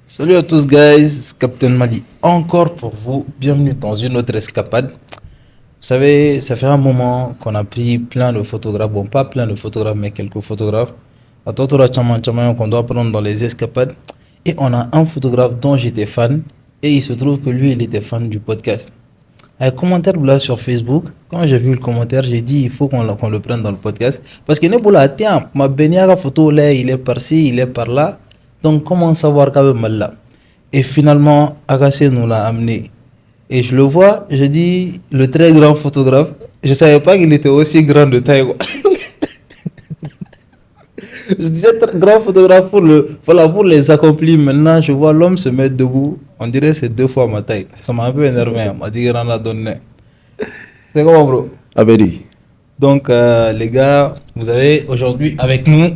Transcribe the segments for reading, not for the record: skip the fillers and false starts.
Salut à tous guys, Captain Mali encore pour vous, bienvenue dans une autre escapade. Vous savez, ça fait un moment qu'on a pris plein de photographes, bon pas plein de photographes mais quelques photographes. À toi, qu'on doit prendre dans les escapades. Et on a un photographe dont j'étais fan et il se trouve que lui il était fan du podcast. Un commentaire là sur Facebook, quand j'ai vu le commentaire, j'ai dit il faut qu'on le prenne dans le podcast. Parce que Neboula, tiens, ma baignade photo là, il est par-ci, il est par-là. Donc comment savoir qu'il y a mal là? Et finalement, Agassé nous l'a amené. Et je le vois, je dis, le très grand photographe, je ne savais pas qu'il était aussi grand de taille. Je disais très grand photographe pour les accomplis. Maintenant, je vois l'homme se mettre debout. On dirait que c'est 2 fois ma taille. Ça m'a un peu énervé. On m'a dit qu'il en a donné. C'est comment, bro? Abedi. Donc, les gars, vous avez aujourd'hui avec nous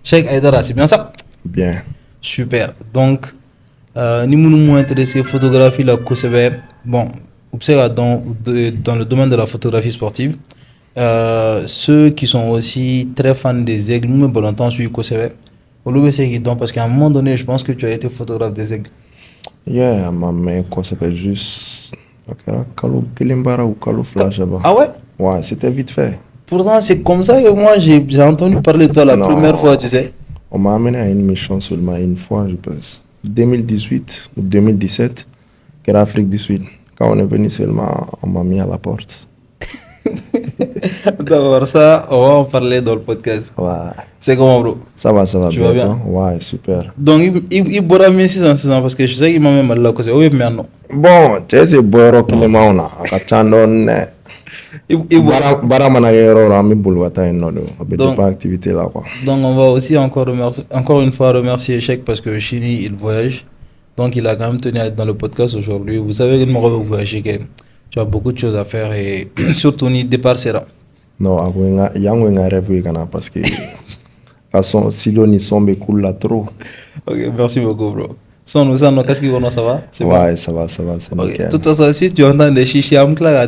Cheikh Aïdara, c'est bien ça? Bien. Super. Donc, nous nous intéressés photographie la Kosovo. Bon, dans le domaine de la photographie sportive. Ceux qui sont aussi très fans des aigles, nous me longtemps sur Kosovo. Parce qu'à un moment donné, je pense que tu as été photographe des aigles. Yeah, mais Kosovo juste. Kalo Kilimbara ou Kalo Flash. Ah ouais? Ouais, c'était vite fait. Pourtant, c'est comme ça que moi j'ai entendu parler de toi la première fois, tu sais. On m'a amené à une mission seulement une fois, je pense. 2018 ou 2017, qui era Afrique du Sud. Quand on est venu seulement, on m'a mis à la porte. D'accord, ça, on va en parler dans le podcast. Ouais. C'est comment, bro? Ça va Tu vas bien? Ouais, super. Donc, il boira 1600 parce que je sais qu'il m'a même mal là. Oui, mais non. Bon, tu sais, c'est Boiro qui est mort là. Bara managero rami bulwata enodo pas activité là quoi. Donc on va aussi encore une fois remercier Cheikh parce que Chini il voyage. Donc il a quand même tenu à être dans le podcast aujourd'hui. Vous savez que vous voyagez, tu as beaucoup de choses à faire et surtout ni départ sera. Non, aguenga yanguenga rêve kana parce que façon silo ni sombe cool là trop. OK, merci beaucoup bro. Qu'est-ce qui va, ça va? C'est ouais, bon. Ça va, c'est okay. De toute façon, si tu entends des chichis, I'm clair à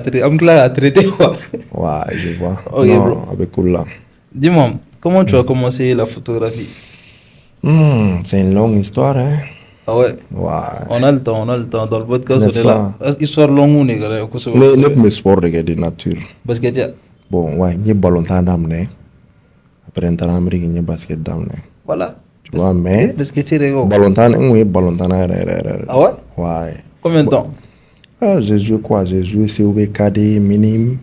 traiter quoi. Ouais, je vois. OK, non, bro. Avec cool là. Dis-moi, comment tu as commencé la photographie? C'est une longue histoire, hein. Ah ouais? Ouais. On a le temps. Dans le podcast, on est là. Histoire longue ou n'est-ce pas? Ne me sport de nature. Basket, bon, ouais, il y a ballon d'amne. Après, on a Amérique, il y a basket d'amne. Voilà. Tu vois, mais Ballontan, ah ouais? Ouais. Combien de temps? J'ai joué quoi? J'ai joué COB KD, minime.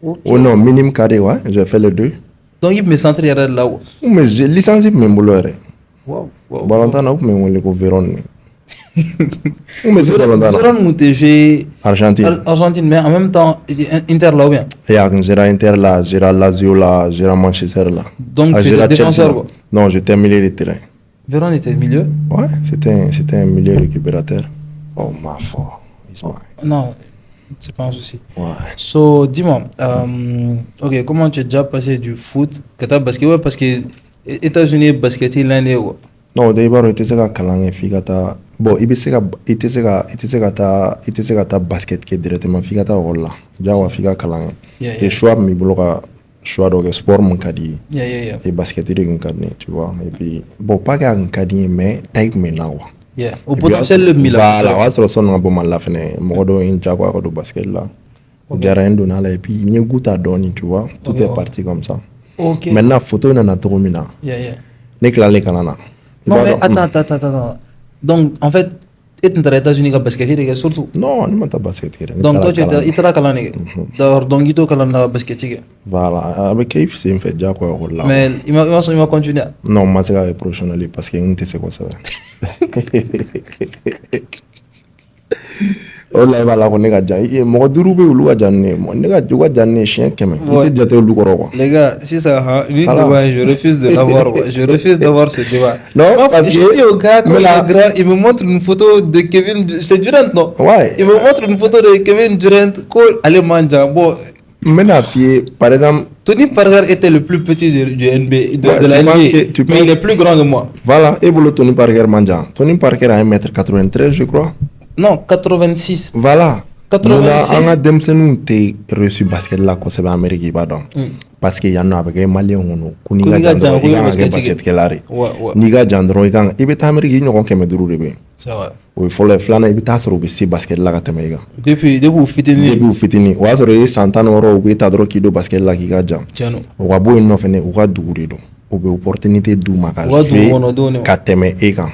Okay. Oh non, minime KD, ouais. J'ai fait les 2. Donc il me centre là-haut. Mais j'ai licencié mes bouleurs. Wow. Ballontan, mais on est au Vérone. Mais c'est Vérone, tu joué Argentine, mais en même temps, Inter là ou bien? J'ai Inter là, j'ai Lazio là, j'ai Manchester là. Donc tu étais défenseur quoi? Non, j'étais milieu de terrain. Vérone était milieu? Ouais, c'était un milieu récupérateur. Oh, ma foi. Non, c'est pas un souci. Ouais. So, dis-moi, ok, comment tu as déjà passé du foot que t'as basket? Ouais, parce que États-Unis basket l'année ou? Non, d'abord, il était à Kalang Figata. Bon, il était à ta basket qui est directement Figata rôle là. Jawa Figa Kalang. Et choix, mi bloca choix de sport mon caddie. Et basket il est caddie, tu vois. Et puis, bon, pas qu'un caddie, mais type maintenant. Yeah. Au potentiel le Milan. Voilà, ouais, c'est son bon mal la fin. Modo in Jaguar de basket là. Jarren Donala et puis il y a goût à donner, tu vois. Tout est parti comme ça. Ok. Maintenant, photo il en a trop mina. Nekla le canana. Non mais attends. Donc en fait, tu es aux États-Unis à basket surtout. Non, on n'est pas basket. Donc toi tu es calane. D'accord, donc tu es calane basket. Voilà, avec Keif c'est un fait déjà quoi là. Mais il va continuer. Non, moi c'est professionnel parce que on te sait quoi ça. Ola ba la ko ne ka jan e mo duru be ulu ka jan ne mo ne ka juga jan ne chien keme ite jate ulu koro quoi. Les gars, si ça je refuse de l'avoir. Je refuse d'avoir ce débat. Non, parce que je dis au gars comme la grand, il me montre une photo de Kevin, c'est Durant non? Ouais. Il me montre une photo de Kevin Durant cool allez manger. Bon, maintenant fier par exemple Tony Parker était le plus petit du NBA de la NBA. Mais il est plus grand que moi. Voilà, et pour Tony Parker manja. Tony Parker a 1m93 je crois. Non, 86. Voilà. 86 an ka denmisɛnninw tɛ reçu basket la kosɛbɛ Amérique i b'a dɔn parce que yan nɔ a bɛ kɛ maliyɛn kɔnɔ ko n'i ka jan dɔrɔn i kan ka kɛ basketkɛla de n'i ka jan dɔrɔn i bɛ taa Amérique i ɲɔgɔn 500 de bɛ yen o ye fɔlɔ ye filanan i bɛ taa sɔrɔ u bɛ se basket la ka tɛmɛ i kan depuis u fitinin o y'a sɔrɔ i ye san 16 u bɛ taa dɔrɔn k'i don basket la k'i ka jan o ka bɔ yen nɔ fɛnɛ u ka dugu de don u bɛ opportunité d'u ma ka jouer ka tɛmɛ e kan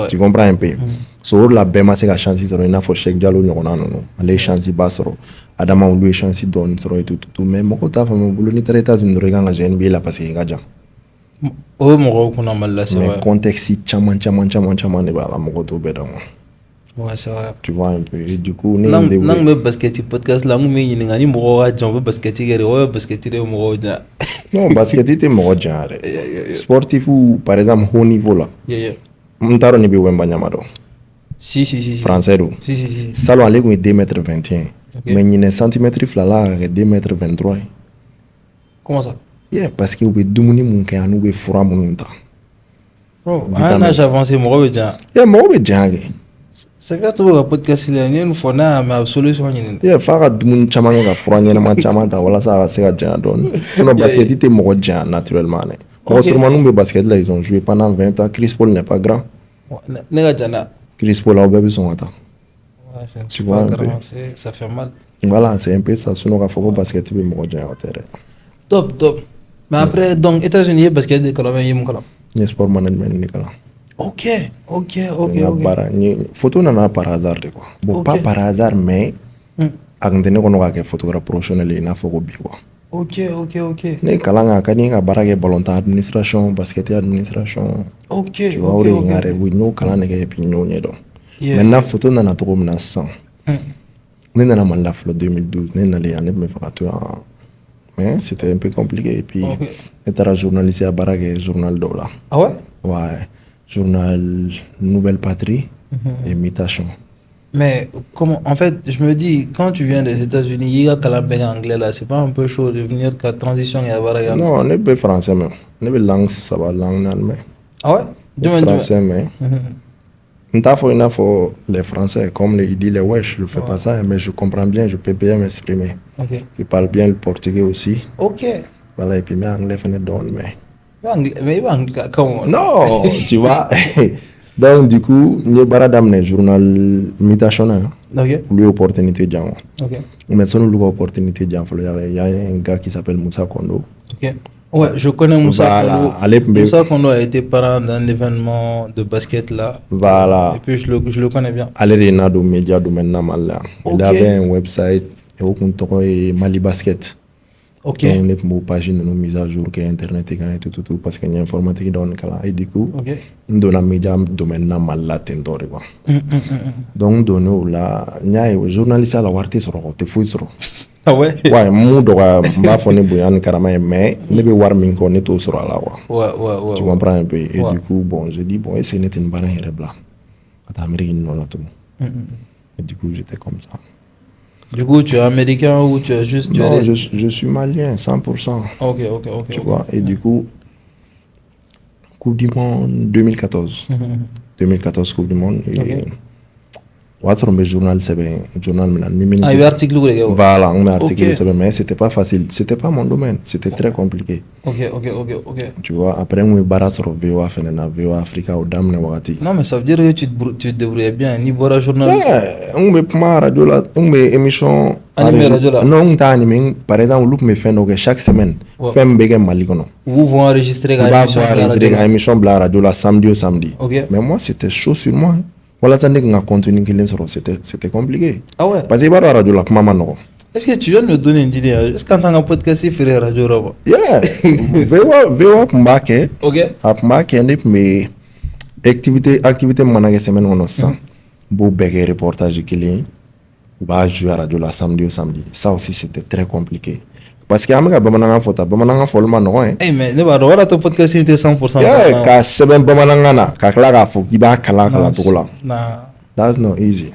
tu comprends un peu so o la bɛɛ ma se ka chance sɔrɔ i n'a fɔ Cheikh Diallo ɲɔgɔnna ninnu ale ye chance ba sɔrɔ Adama olu ye chance dɔɔni sɔrɔ et tout mais mɔgɔw t'a faamu bolo n'i taara États-Unis dɔrɔn i kan ka jouer NBA la parce que i ka jan o ye mɔgɔw kunna Mali la c'est vrai mais contexte caman de b'a la mɔgɔw t'o bɛɛ dɔn ouais c'est vrai tu vois un peu et du coup ne n'an bɛ basket podcast la an kun bɛ ɲininka ni mɔgɔw ka jan u bɛ basket kɛ de o bɛ basket de mɔgɔw jan non basket tɛ mɔgɔ jan yɛrɛ sportif par exemple haut niveau la n t'a dɔn ni bɛ Wemba Ɲama dɔn si français don Salon ale kun ye 2m21 mais ɲinɛ centimètre 2 la ka kɛ 2m23 ye comment ça yeah parce que u bɛ dumuni mun kɛ ani u bɛ fura minnu ta an âge avancé mɔgɔ bɛ jan mɔgɔ bɛ jan kɛ Sɛgɛ to ka podcast la ni fɔ n'a y'a mɛn a bɛ solution ɲini f'a ka dumuni caman kɛ ka fura ɲɛnama caman ta walasa a ka se ka jan dɔɔni sinon basket tɛ mɔgɔ jan naturellement dɛ mɔgɔ surumaniw bɛ basket la ils ont joué pendant 20 ans Chris Paul n'est pas grand ne ka jan na Chris Paul aw bɛɛ bɛ sɔn ka taa tu vois un peu ça fait mal voilà c'est un peu ça sinon k'a fɔ ko basket bɛ mɔgɔ jan o tɛ dɛ top mais après donc États-Unis ye basket de kalan ye mun kalan n ye sport management de kalan ok baara photo nana par hasard de quoi bon pas par hasard mais a kun tɛ ne kɔnɔ ka kɛ photographe professionnel ye i n'a fɔ ko bi quoi ok ne kalan kan ka di ka baara kɛ ballontan administration basket administration tu vois o de ye n ka rêve n y'o kalan de kɛ et puis n y'o ɲɛdɔn maintenant photo nana cogo min na sisan ne nana Mali la fɔlɔ 2012 ne nalen yan ne tun bɛ fɛ ka to yan mais c'était un peu compliqué et puis ne taara journaliste ya baara kɛ journal dɔw la ah ouais journal Nouvelle Patrie et Mutation. Mais comment, en fait, je me dis, quand tu viens des États-Unis, il y a calabé anglais là, c'est pas un peu chaud de venir qu'à transition et avoir regardé. Non, on est pas français même. On est langue, ça va langue allemand. Ah ouais? Français mais. On t'a fait une fois les Français, comme ils disent les wesh, je fais pas ça, mais je comprends bien, je peux bien m'exprimer. Je parle bien le portugais aussi. Ok. Voilà, et puis mes anglais font donne mais. Mais il va comment? Non, tu vois. Donc du coup, nous avons un journal Mutation. Lui opportunité de gens. Mais son lui opportunité de gens. Il y a un gars qui s'appelle Moussa Kondo. Ouais, je connais Moussa Kondo. Moussa Kondo a été parent d'un événement de basket là. Voilà. Et puis je le connais bien. Allez, il a des médias domaine là. Il avait un website et au compte Mali Basket. Ok. On a une page de mise à jour qui est internet et tout parce qu'il y a informatique dans le cas et du coup on a média domaine mal la tendore quoi. Donc donno la ñay journaliste la warté sur te fouy sur. Ah ouais. Ouais, mu doga mba fone boyan karama mais ne be war min ko ne to sur la quoi. Ouais. Tu comprends un peu et du coup bon, je dis bon et c'est une bonne blanc. À Amérique non là tout. Et du coup j'étais comme ça. Du coup, tu es américain ou tu es juste... Non, je suis malien, 100%. Ok. Tu vois, et du coup, Coupe du Monde 2014. 2014 Coupe du Monde. Et... le journal, c'est un journal. Il y a un article. Voilà, un article, mais c'était pas facile. C'était pas mon domaine. C'était très compliqué. Ok. Tu vois, après, on est barré sur VOA, VOA Africa, au Dame Nawati. Non, mais ça veut dire que tu te débrouillais bien. Ni boire journal. On est pas radio là, on est émission. Animé radio là. Non, on t'a animé. Par exemple, on fait chaque semaine. Fait un béguin malikono. Vous vont enregistrer la émission Bla Radio là samedi au samedi. Mais moi, c'était chaud sur moi. Voilà, ça n'est qu'un contenu qui c'était compliqué. Ah ouais. Parce que la radio là, comment maintenant? Est-ce que tu viens de me donner une idée? Est-ce qu'en tant que podcast, il ferait radio là-bas? Yeah. VOA Kumbake. Ok. À Kumbake, mais activité managée semaine on a ça. Beau bégué reportage qui est, on va jouer à la radio là samedi au samedi. Ça aussi c'était très compliqué. Parce que amega bamananga fota bamananga folma no hein mais ne ba do wala to podcast était 100% ka seben bamananga na ka kala ka fo kiba kala to la that's not easy,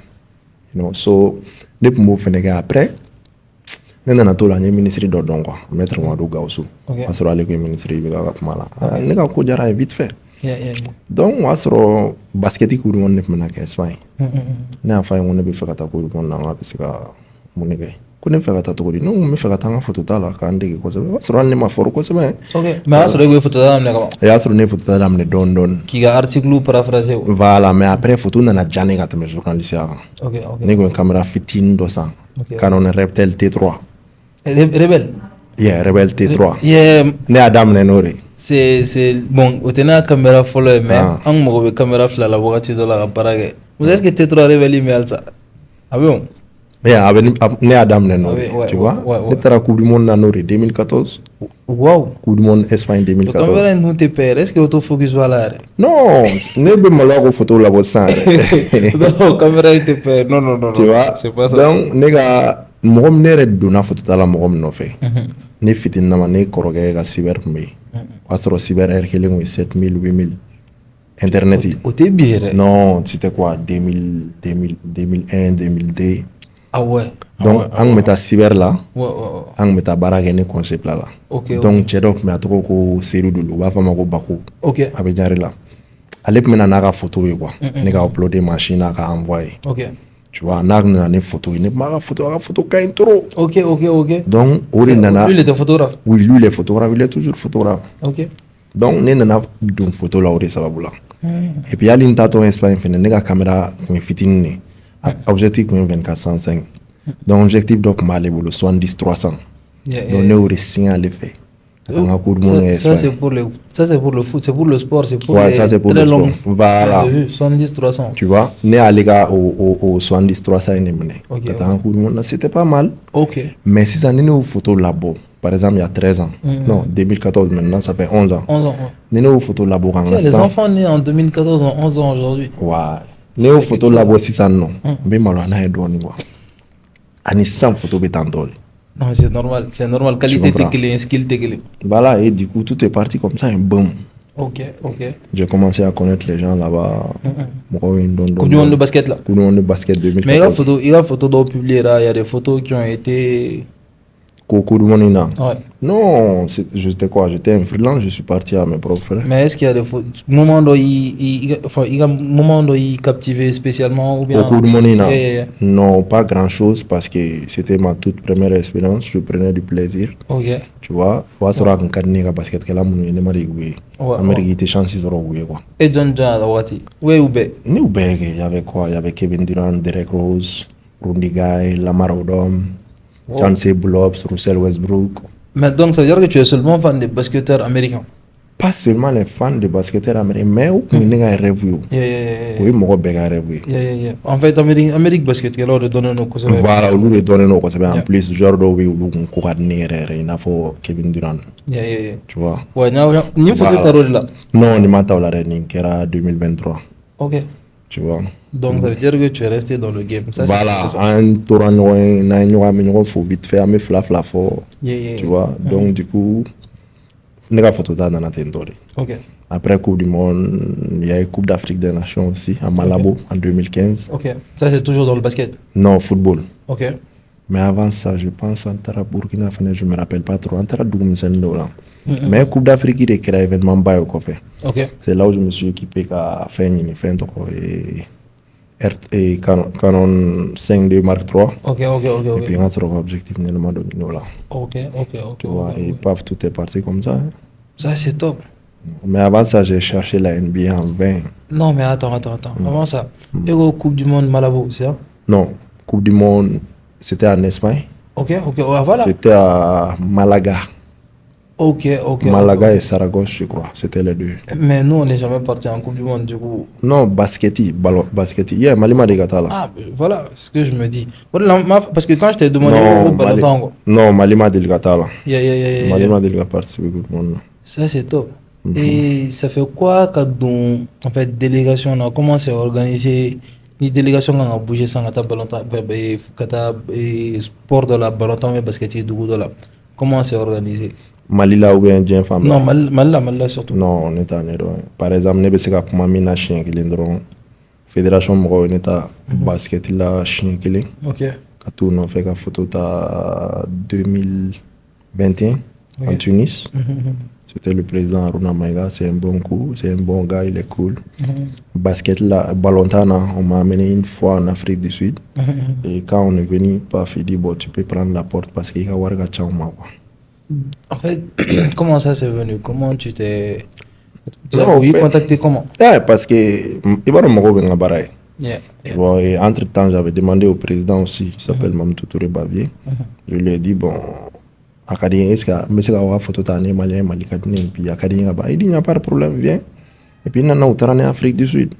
you know. So depuis mo fenega après nena to la ni ministre do dongo maître Madou Gawsu asura le ko ministre bi ga mala ne ka ko jara vite fait donc o y'a sɔrɔ basketi coupe du monde ne tun bɛna kɛ Espagne ne y'a fɔ a ye ko ne bɛ fɛ ka taa coupe du monde na n k'a bɛ se ka mun de kɛ ko ne bɛ fɛ ka taa cogo di ne ko n bɛ fɛ ka taa n ka photo ta la k'an dege kosɛbɛ o y'a sɔrɔ hali ne ma fɔrɔ kosɛbɛ mais a y'a sɔrɔ e ko photo ta daminɛ kaban o y'a sɔrɔ ne ye photo ta daminɛ dɔɔni dɔɔni k'i ka article paraphrasé voilà mais après photo nana diya ne ka tɛmɛ journaliste ya kan ne kun ye caméra fitinin dɔ san Canon Rebel T3 Rebel yeah Rebel T3 yeah ne y'a daminɛ n'o de c'est bon o tɛ n'a caméra fɔlɔ ye mais an kun mago bɛ caméra fila la wagati dɔ la ka baara kɛ est-ce que T3 Rebel in bɛ halisa a bɛ yen yeah ne y'a daminɛ n'o de tu vois ne taara coupe du monde na n'o de 2014 wow coupe du monde Espagne 2014 caméra in dun tɛ pɛrɛ est-ce que autofocus b'a la yɛrɛ non ne bɛ maloya ko photo labɔ sisan yɛrɛ non caméra in tɛ pɛrɛ non tu vois c'est pas ça donc ne ka mɔgɔ min ne yɛrɛ donna photo ta la mɔgɔ min nɔfɛ ne fitininama ne kɔrɔkɛ ka cyber tun bɛ yen o y'a sɔrɔ cyber heure kelen kun ye 7000 8000 internet o tɛ bi yɛrɛ non c'était quoi 2001 2002 ah ouais donc an kun bɛ taa cyber la an kun bɛ taa baara kɛ ne concept la donc cɛ dɔ tun bɛ a tɔgɔ ko Seydou Dolo u b'a fɔ a ma ko Bako a bɛ Ɲare la ale tun bɛ na n'a ka photo ye quoi ne ka uploader machine na ka envoyer tu vois n'a nana ne photo ye ne tun b'a ka photo ka ɲi trop ok donc o de nana lui il était photographe oui lui il est photographe il est toujours photographe donc ne nana don photo la o de sababu la et puis hali n taatɔ Espagne fɛnɛ ne ka caméra kun ye fitinin de objectif kun ye 24-105 donc objectif dɔ tun b'ale bolo 70-300 donc ne y'o de signé ale fɛ an ka coupe du monde ça c'est pour le foot c'est pour le sport c'est pour ouais, ça c'est pour le sport voilà 70-300 tu vois ne y'ale ka o 70-300 in de minɛ ka taa an ka coupe du monde na c'était pas mal mais sisan ni ne y'o photo labɔ par exemple il y a 13 ans non 2014 maintenant ça fait 11 ans ni ne y'o photo labɔ kan ka les enfants nés en 2014 ont 11 ans aujourd'hui ouais ne y'o photo labɔ sisan nɔ n bɛ maloya n'a ye dɔɔni quoi ani sisan photo bɛ tan dɔ de non c'est normal qualité tɛ kelen skill tɛ kelen voilà et du coup tout est parti comme ça et boum ok j'ai commencé à connaître les gens là-bas mɔgɔw ye n dɔn coupe du monde de basket là coupe du monde de basket 2014 mais il y a photo dɔw publié là il y a des photos qui ont été coupe du monde na ouais. Non j'étais quoi j'étais un freelance je suis parti à mes propres frais mais est-ce qu'il y a des moments dont il y a moment dont il captivait spécialement ou bien au coupe du monde na non pas grand chose parce que c'était ma toute première expérience je prenais du plaisir tu vois o y'a sɔrɔ a kun ka di ne ka basketkɛla minnu ye ne ma de y'u ye Amérique i tɛ chance sɔrɔ u ye quoi et jɔn a waati ou y'u bɛɛ ne y'u bɛɛ kɛ y avait quoi y avait Kevin Durant Derrick Rose Rudy Gay Lamar Odom Chauncey Billups, Russell Westbrook. Mais donc ça veut dire que tu es seulement fan des basketteurs américains? Pas seulement les fans de basketteurs américains, mais où on a un rêve. Oui, moi j'ai un rêve. En fait, Amérique basket, alors de donner nos causes. Voilà, on lui donne nos causes. En plus, genre de oui, on coordonne il a faut Kevin Durant. Tu vois? Ouais, ni faut que tu là. Non, ni m'a la running qui era 2023. Ok. Tu vois? Donc ça veut dire que tu es resté dans le game. Ça, voilà, un tour en faut vite faire, mais flafla fort. Tu vois? Donc du coup, on a photo dans la tente. Ok. Après Coupe du Monde, il y a eu Coupe d'Afrique des Nations aussi, à Malabo, en 2015. Ok. Ça, c'est toujours dans le basket? Non, football. Ok. Mais avant ça, je pense en Tara Burkina Faso, je ne me rappelle pas trop. En Tara Dougoumisendo. Mais Coupe d'Afrique, il est créé événement Bayo. Ok. C'est là où je me suis équipé à faire une fin et Canon 5D Mark III. Ok. Et puis, on a trouvé l'objectif de là. Ok. Tu vois, et paf, tout est parti comme ça. Ça, c'est top. Mais avant ça, j'ai cherché la NBA en vain. Non, mais attends. Avant ça, et au Coupe du Monde Malabo, c'est ça? Non, Coupe du Monde, c'était en Espagne. Ok, voilà. C'était à Malaga. Ok. Malaga et Saragosse, je crois. C'était les deux. Mais nous, on n'est jamais parti en Coupe du Monde, du coup. Non, basketti. Yeah, Malima de Gatala. Ah, voilà ce que je me dis. Parce que quand je t'ai demandé au ballon, non, Malima de Gatala. Malima de Gatala participe au Coupe du Monde. Ça, c'est top. Et ça fait quoi quand en fait, délégation, on a commencé à organiser une délégation qui a bougé sans que ballon, sport de la ballon, mais basket et de la. Comment c'est organisé? Malila ou bien Dien Femme? Non, Malila surtout. Non, on est en erreur. Par exemple, ne bese ka kuma min na chien kelen dɔrɔn fédération mɔgɔw ne ta basket la chien kelen. Ok. Ka t'u nɔfɛ ka photo ta 2021 en Tunis. C'était le président Aruna Maïga. C'est un bon coup, c'est un bon gars, il est cool. Basket là, Balontana, on m'a amené une fois en Afrique du Sud. Et quand on est venu, Paf, il dit bon, tu peux prendre la porte parce qu'il y a Warga Tchaouma. En fait, comment ça s'est venu? Comment tu t'es. Tu Non, as voulu en fait- contacter comment? Parce que il va me baraye. Yeah. Bon, et entre-temps, j'avais demandé au président aussi, qui s'appelle Mamadou Touré Bavier. Je lui ai dit, bon, Akadien, est-ce que je peux avoir une photo de Malien, Malikadine, puis Akadien, il dit, il n'y a pas de problème, viens. Et puis, nous sommes en Afrique du Sud.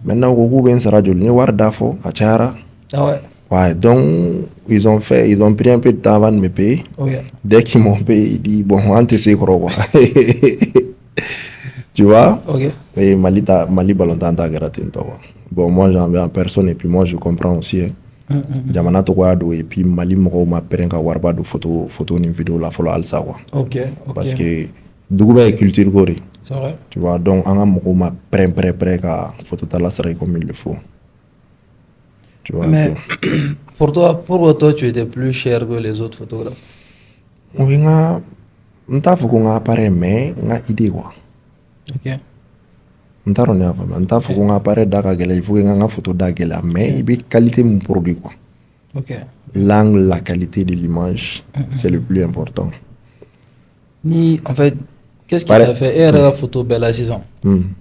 Maintenant, on a un radio, on a Dafo, à Tchara. Ah ouais? Ouais, donc, ils ont pris un peu de temps avant de me payer. Oh yeah. Dès qu'ils m'ont payé, ils disent, bon, on te sait quoi. Tu vois? Ok. Et Mali Balontana t'a gratté. Bon, moi j'en veux en personne et puis moi je comprends aussi. Jamana Tokwado et puis Mali Moko m'a permis de voir des photos ni vidéo la follow al sawa. Ok. Parce que Dougouba est culture gore. C'est vrai. Tu vois, donc on a Moko m'a prêt ka photo ta la serait comme il le faut. Tu vois. Mais pour toi, tu étais plus cher que les autres photographes. Oui, on t'a fait qu'on a appareil mais on a idée quoi. Ok. Ntaro ne afa nta fo ko ngapare daka gele il faut que nga photo da gele mais il y qualité mon produit quoi. Ok. L'angle, la qualité de l'image, c'est le plus important. Ni en fait, qu'est-ce qui t'a fait la photo belle à 6 ans?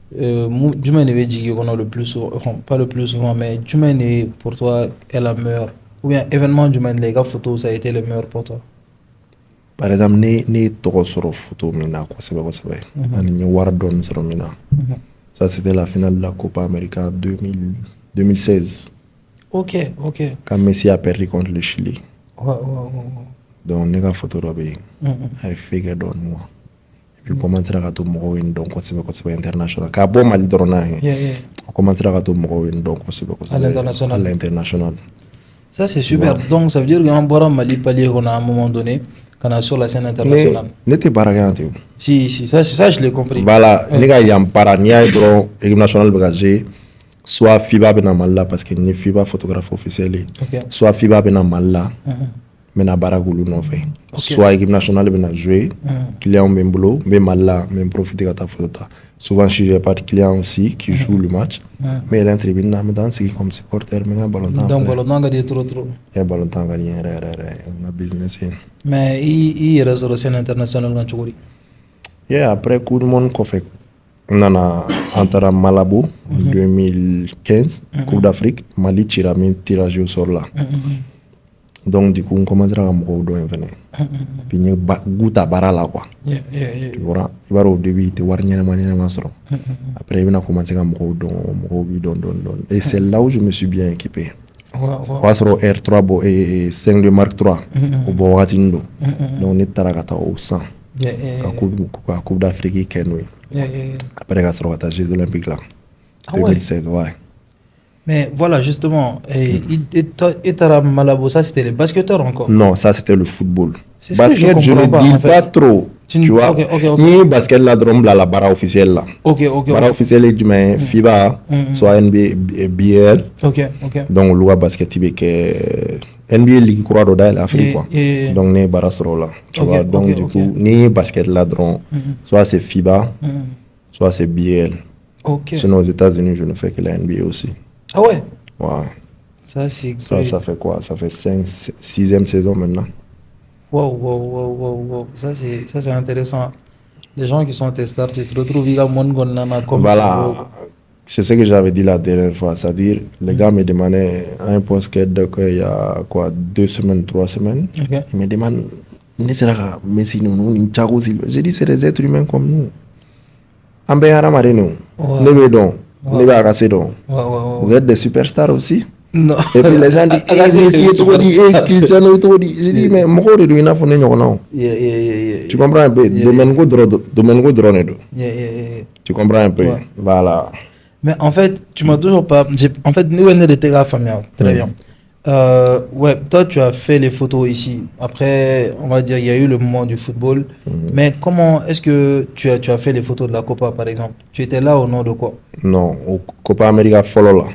Du moins ne veut dire qu'on a le plus souvent, enfin, pas le plus souvent mais du moins pour toi est la meilleure ou bien événement du moins les gars photos ça a été le meilleur pour toi. Par exemple, ne toko soro photo mina ko sebe ani ni wardon soro mina. Ça c'était la finale de la Copa América 2016. Ok. Quand Messi a perdu contre le Chili. Ouais. Donc ne ka photo robé. Ay figure don moi. Et puis commencer à to mo win donc ko sebe international. Ka bo Mali dorona. On commencer à to mo win donc ko sebe à l'international. Ça c'est super. Ouais. Donc ça veut dire qu'on boira Mali palier qu'on a à un moment donné quand on a sur la scène internationale. N'était pas rien. Si, ça je l'ai compris. Voilà, les gars, il y a un parania dans l'équipe nationale bagagé. Soit FIBA ben Malla parce que ni FIBA photographe officiel. Soit FIBA ben Malla. Mais na baragoulou non fait. Soit l'équipe nationale ben jouer. Client ben boulot, ben Malla, ben profiter de ta photo. Souvent si j'ai pas de client aussi qui joue le match. Mais l'intribune na me danse comme supporter mais ballon temps. Donc ballon temps gagné trop. Et ballon temps gagné on a business. Mais il reste sur la scène internationale quand tu vois. Yeah, après coup de monde qu'on fait. On a entré Malabo en 2015, Coupe d'Afrique, Mali tira min tirage au sort là. Donc du coup on commence à me redorer venir. Puis nous goûta bara là quoi. Tu vois, il va au début te voir nyama soro. Après on a commencé à me redorer don. Et c'est là où je me suis bien équipé. Ouais. Sur R3 bo et 5 de Mark 3 au Boatindo. Donc on est tarakata au 100. La Coupe d'Afrique Kenwe. Après la sortie des Jeux Olympiques là. 2016, ouais. Mais voilà justement, et Taram Malabo, ça c'était les basketteurs encore? Non, ça c'était le football. Basket, je ne dis pas trop. Tu vois, ni basket là, drum la bara officielle là. Ok. Bara officielle du mais FIBA, soit NBA, BL. Ok. Donc le basket typique NBA Ligue Croix d'Oda l'Afrique quoi. Donc ne bara soro là. Tu vois, donc du coup ni basket là drum, soit c'est FIBA, soit c'est BL. Sinon aux États-Unis, je ne fais que la NBA aussi. Ah ouais? Ouais. Ça c'est ça fait quoi? Ça fait 6e saison maintenant. Wow. Ça c'est intéressant. Les gens qui sont tes stars, tu te retrouves à comme voilà. C'est ce que j'avais dit la dernière fois. C'est-à-dire, les gars me demandaient un poste il y a quoi, 2 semaines, 3 semaines. Ils me demandent, j'ai dit, c'est des êtres humains comme nous. Vous êtes des superstars aussi. Non. Et puis les gens disent, Cristiano, je dis, mais moi, je dois faire non. Tu comprends un peu? Tu comprends un peu? Voilà. Mais en fait, tu m'as toujours pas. En fait, nous, on était la famille. Très bien. Ouais, toi, tu as fait les photos ici. Après, on va dire, il y a eu le moment du football. Mais comment est-ce que tu as fait les photos de la Copa, par exemple? Tu étais là au nom de quoi? Non, au Copa América Follow là.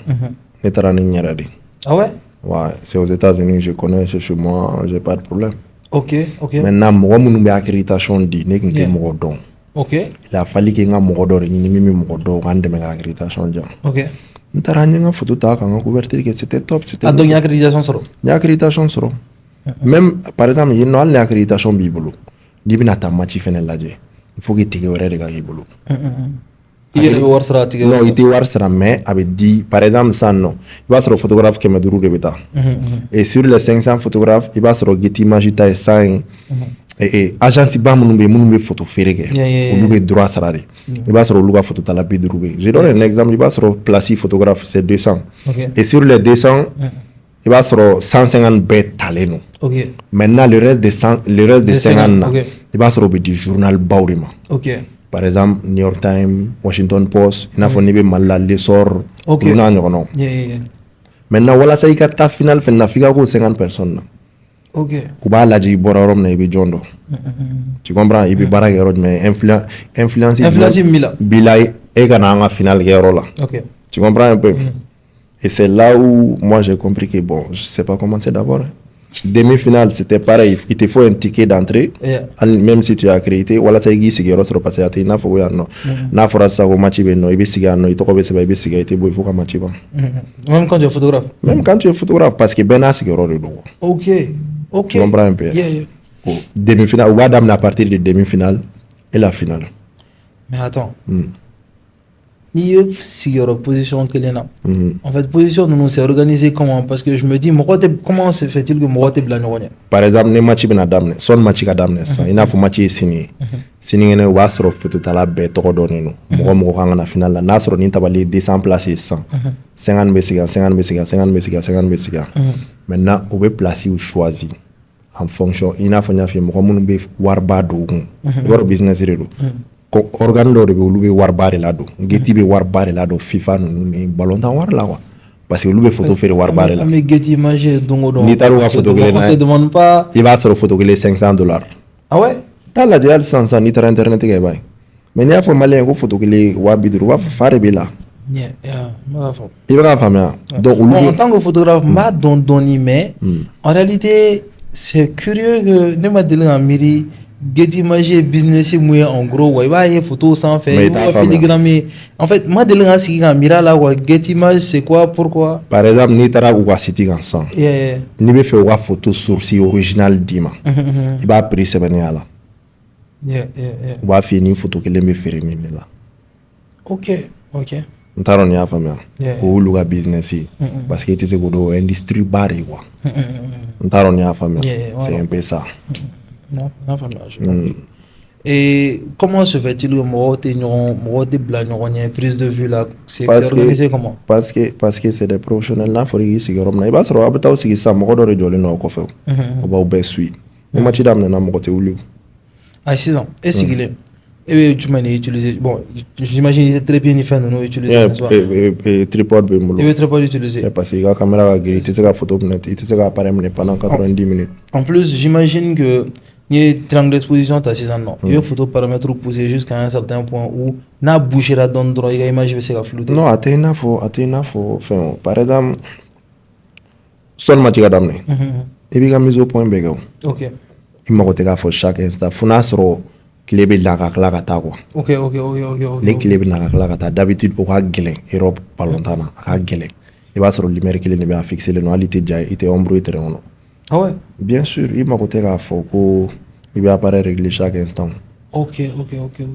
Ah ouais? Ouais, c'est aux États-Unis, je connais, c'est chez moi, j'ai pas de problème. Ok. Maintenant, moi, je suis accréditation dit, je suis Ok. Il a fallu que nga mɔgɔ dɔ de ɲini min bɛ mɔgɔ dɔw k'an dɛmɛ ka accréditation diyan. Ok. N taara n ye n ka photo ta ka n ka couverture kɛ c'était top. Ah donc il y a accréditation sɔrɔ. N ye accréditation sɔrɔ. Même par exemple yen nɔ hali ni accréditation b'i bolo n'i bɛna taa match fɛnɛ lajɛ il faut que tigɛ wɛrɛ de ka k'i bolo. I yɛrɛ bɛ wari sara tigɛ. Non i tɛ wari sara mais a bɛ di par exemple sisan nɔ i b'a sɔrɔ photographe 500 de bɛ taa. Et sur les 500 photographes i b'a sɔrɔ Getty Images ta ye 100 ye. Agence ba minnu bɛ yen minnu bɛ photo feere kɛ olu bɛ droit sara de. I b'a sɔrɔ olu ka photo tala 50 bɛ yen. Je donne un exemple i b'a sɔrɔ place photographe c'est 200. Et sur les 200 i b'a sɔrɔ 150 bɛɛ talen don. Ok. Maintenant le reste de 50 na i b'a sɔrɔ o bɛ di journal baw de ma. Ok. Par exemple New York Times, Washington Post, i n'a fɔ n'i bɛ Mali la l'essor olu n'a ɲɔgɔnnaw. Maintenant walasa i ka taa final fɛnɛ na f'i ka k'o 50 personnes na. Ok. U b'a lajɛ i bɔra yɔrɔ min na i bɛ jɔn dɔn. Tu comprends? I bɛ baara kɛ yɔrɔ jumɛn influence b'i la e ka na an ka final kɛ yɔrɔ la. Ok. Tu comprends un peu? Et c'est là où moi j'ai compris que bon, je sais pas comment c'est d'abord. Demi-finale, c'était pareil. Il te faut un ticket d'entrée, même si tu es accrédité. Voilà, ça y est, c'est que parce que il faut non. N'a fera ça au match, non, il il faut qu'un match. Même quand tu es photographe. Même quand tu es photographe, parce que ben c'est que Ok. Ok. Tu comprends un peu. Demi-finale, on va d'amener à partir de demi-finale et la finale. Mais attends. Ni position que en fait, position nous c'est organisé comment? Parce que je me dis, comment se fait-il que moi t'es blanc? Par exemple, les matchs ben adamne, son match adamne ça. Il n'a pas match signé. Signé ne va se refaire tout à la bête trop donné nous. Moi quand on a finale là, n'a sur ni tabali 200 placer 100. 50 besiga, 50 besiga, 50 besiga, 50 besiga. Maintenant, on veut placer ou choisir en fonction. Il n'a pas fait moi mon be warba do. War business redo. Ko organe dɔ de bɛ olu bɛ wariba de ladon Getty bɛ wariba de ladon FIFA ninnu ni ballontan wari la quoi parce que olu bɛ photo feere wariba de la. Mais Getty Images don o don. N'i taara u ka photo kelen na i b'a sɔrɔ photo kelen $500. Ah ouais? Taa lajɛ hali sisan n'i taara internet kɛ i b'a ye mais n'i y'a fɔ maliyɛn ko photo kelen 250 u b'a fɔ fa de b'i la. I bɛ k'a faamuya. Donc olu en tant que photographe n b'a dɔn dɔɔni mais en réalité c'est curieux que ne ma deli ka miiri Getty Images business mouillé en gros ouais bah il photo sans faire filigramme en fait moi de l'un si quand mira là quoi Getty Images c'est quoi pourquoi par exemple ni tara ou quoi city en sang ni be fait wa photo source original dima il va prix c'est là va finir photo que les faire ni là ok ntaro ni afamia ko luga business parce que c'est ko industrie barre quoi ntaro ni afamia c'est un peu ça. Non, et comment se fait-il que moi t'es blanc prise de vue là c'est organisé comment? Parce que c'est des professionnels là faut y signer romna ba soro abata aussi ça mo do rejole no ko fe o ba be sui e ma ci dam na mo te wulu à 6 ans et sigilé et tu m'as utilisé bon j'imagine c'est très bien fait nous utiliser et tripod be mo et tripod utilisé parce que la caméra va griller c'est la photo net c'est la appareil pendant 90 minutes en plus j'imagine que ni triangle d'exposition t'as 6 ans non il faut paramètre pousser jusqu'à un certain point où na bouché la donne droit il image va se flouter non atteindre faut enfin par exemple son match ga damné et puis ga mise au point bega ok il m'a côté ga faut chaque instant faut na soro clé be la ka ta quoi ok les clés be na ka ta d'habitude au ga gelen Europe pas longtemps à gelen il va soro lumière clé ne be fixer le noalité déjà était ombre et terrain. Ah ouais? Bien sûr, il m'a côté à Foko, il va apparaître régler chaque instant. Ok.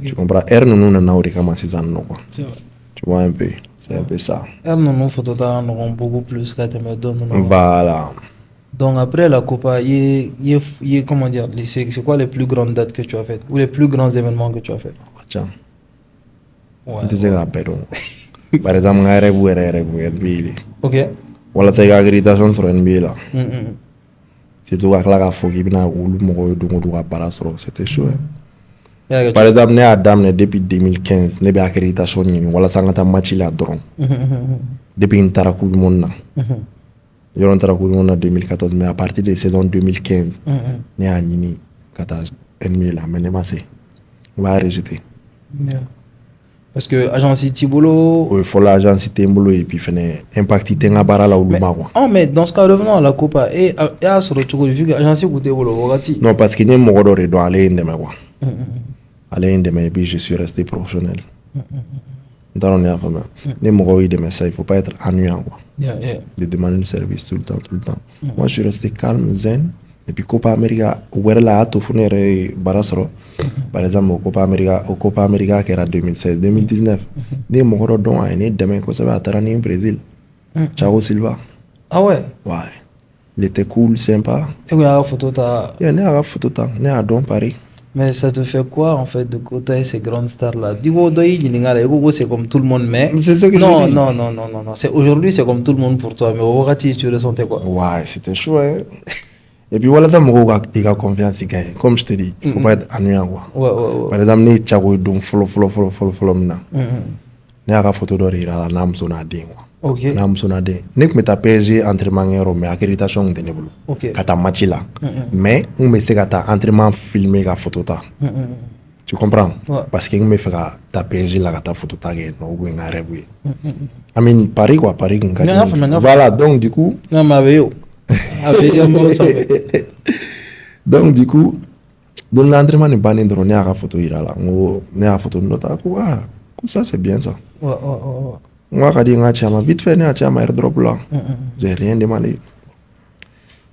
Tu comprends? R nous n'a pas comment 6 ans quoi. C'est vrai. Tu vois un peu, c'est un peu ça. R nous photo auront beaucoup plus qu'à te me donner. Voilà. Donc après la Copa, comment dire, c'est quoi les plus grandes dates que tu as faites ou les plus grands événements que tu as fait? Tiens. Ouais. Tu sais par exemple, on a rêvé. Ok. Voilà, c'est une accréditation sur NBA là. Surtout avec la fois qui vient à c'était chaud. Par exemple, depuis 2015, nous avons accréditation, voilà, ça a match là drone. Depuis une tarakou du monde. Nous avons tarakou du monde en 2014, mais à partir de la saison 2015, nous avons une NBA là, mais nous avons rejeté. Parce que agence Tibolo. Oui, il faut l'agence Tibolo et puis faire impact tenga barala ou luma quoi. Oh mais dans ce cas revenons à la Copa et à ce retour vu que agence Tibolo. Non parce qu'il y a mon gars doit aller indemne quoi. allez et puis je suis resté professionnel. Dans le les mots de ça, il faut pas être ennuyant quoi. De demander le service tout le temps. Moi je suis resté calme, zen. Et puis Copa America, où est la hâte au funéraire Barasro. Par exemple, au Copa America qui era 2016, 2019. Des mots dont on est demain que ça va être au Brésil. Thiago Silva. Ah ouais? Ouais. Il était cool, sympa. Et oui, la photo t'as. Il y a une photo t'as, il y a don Paris. Mais ça te fait quoi en fait de côtoyer ces grandes stars là? Du coup, c'est comme tout le monde, mais. C'est ce que non, je dis. non. Aujourd'hui, c'est comme tout le monde pour toi, mais au Wakati, tu ressentais quoi? Ouais, c'était chaud, hein. Et puis voilà, ça il a confiance, comme je te dis, il ne faut pas être ennuyant quoi. Ouais. Par exemple, ni Thiago Dum, follow, maintenant. Ni a photo d'or, il a la nam sonadé quoi. Ok. Nam sonadé. Ni que meta PSG entraînement mais accréditation de nebulu. Ok. Kata match là. Mais on me sait kata entraînement filmé la photo ta. Tu comprends? Ouais. Parce que on me fait ta PSG là kata photo ta que non ou un rêve. I mean Paris quoi, Paris voilà, donc du coup. Non mais donc du coup, dans l'entraînement de banni de René à photo ira là, on a photo de notre quoi, ça c'est bien ça. Ouais. Moi quand il y a un vite fait, il y a un airdrop là, j'ai rien demandé.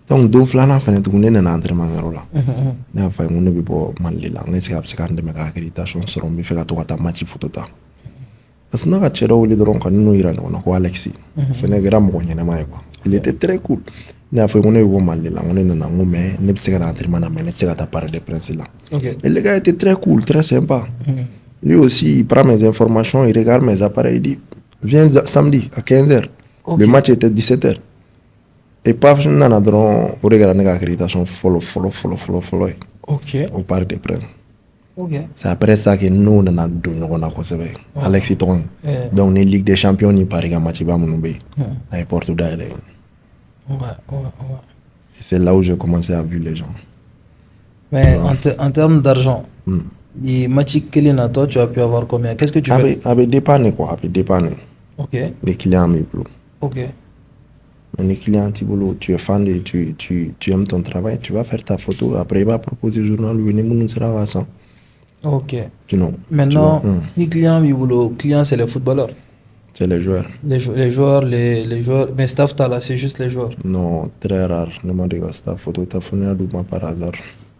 Donc donc flâner fait tout le monde dans l'entraînement là. Il a fait on ne peut pas mal là, on essaie de se faire des accréditations sur on me fait tout à match photo ta. Parce que n'a pas de drone quand nous ira on a quoi Alexis, fait un grand moyen de quoi. Il était très cool. Il a fait on est au mal là, on est dans un mais ne peut pas entraînement mais ne sait pas parler de prince là. Et le gars était très cool, très sympa. Lui aussi, il prend mes informations, il regarde mes appareils, il dit viens samedi à 15h. Le match était 17h. Et paf, on a drone, on regarde l'accréditation follow. Ok. On parle de prince. Ok. C'est après ça que nous on a donné on a conservé. Alexis Toin. Donc les Ligue des Champions ni Paris à match ba Mounoube. À Portugal. Ouais. Et c'est là où j'ai commencé à voir les gens. Mais en termes d'argent, les matchs que tu as, toi, tu as pu avoir combien? Qu'est-ce que tu fais? Avec dépanner quoi, avec dépanner. Ok. Les clients me plaisent. Ok. Mais les clients, tu es fan et tu aimes ton travail, tu vas faire ta photo. Après, il va proposer au journal, nous sera à 100. Ok. Tu know. Maintenant, les clients, c'est les footballeurs. C'est les joueurs. Les joueurs, mais staff, là, c'est juste les joueurs. Non, très rare. Ne m'en dis pas staff, photo, tu as fourni à Douma par hasard.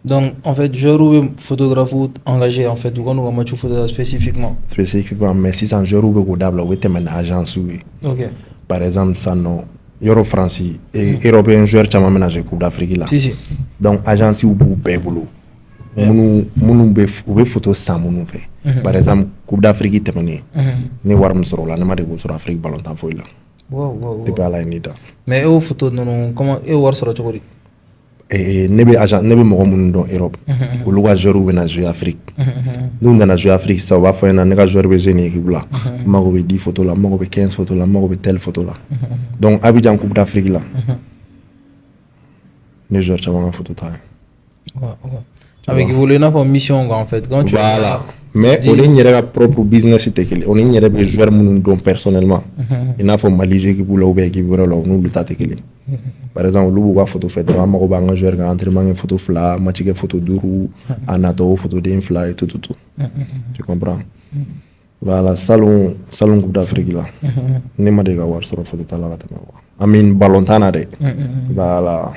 Donc, en fait, joueurs ou photographes engagés, en fait, ou quand on va photo spécifiquement. Spécifiquement, mais si c'est un joueur ou d'able, ou une agence. Ok. Par exemple, ça non. Euro France et européen joueur qui a ménagé Coupe d'Afrique là. Si. Donc, agence ou boulot. Mounou be photo sans mounou fait. Par exemple, Coupe d'Afrique est menée. Ni warm sur là, ne m'a dit sur Afrique ballon temps foy là. Wow. C'est pas là une idée. Mais aux photos non comment et war sur la chokori. Et ne be agent ne be mo mounou dans Europe. Ou le joueur ou na jouer Afrique. Nous dans jouer Afrique ça va faire un joueur be génie équipe là. Mago be 10 photos là, mago be 15 photos là, mago be telle photo là. Donc Abidjan Coupe d'Afrique là. Les joueurs ça va photo time. Avec vous une mission en fait quand tu voilà mais on est une propre business c'était on est une joueur mon don personnellement il n'a pas maligé qui pour l'obé qui pour là nous le tâter par exemple lu wa photo fait vraiment ko ba nga joueur nga entraînement photo fla match ke photo duru anato photo d'infla et tout tu comprends voilà salon Coupe d'Afrique là ne m'a déjà voir sur photo tala la tama amin ballon tana de voilà.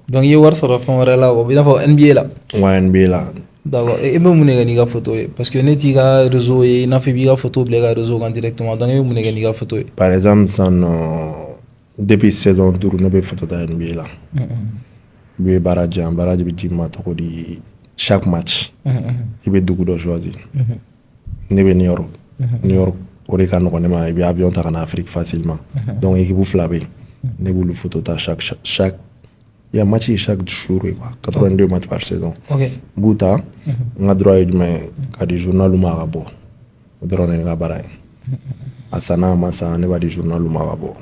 Donc il y a war sur la fond là il faut NBA là. Ouais NBA là. D'accord. Et même mon gars photo parce que net il a réseau et il a fait bien photo les gars réseau directement donc mon gars photo. Par exemple son depuis saison tour ne be photo da NBA là. Be barrage bi jima to di chaque match. Il be dugu do choisir. Ne be New York ore kan ko ne ma bi avion ta en Afrique facilement. Donc équipe flabé ne bu le photo ta chaque il y a match chaque jour quoi 82 matchs par saison. OK. Bouta on a droit mais ka di journal marabo. Drone nga baray. Asana masa ne ba di journal marabo.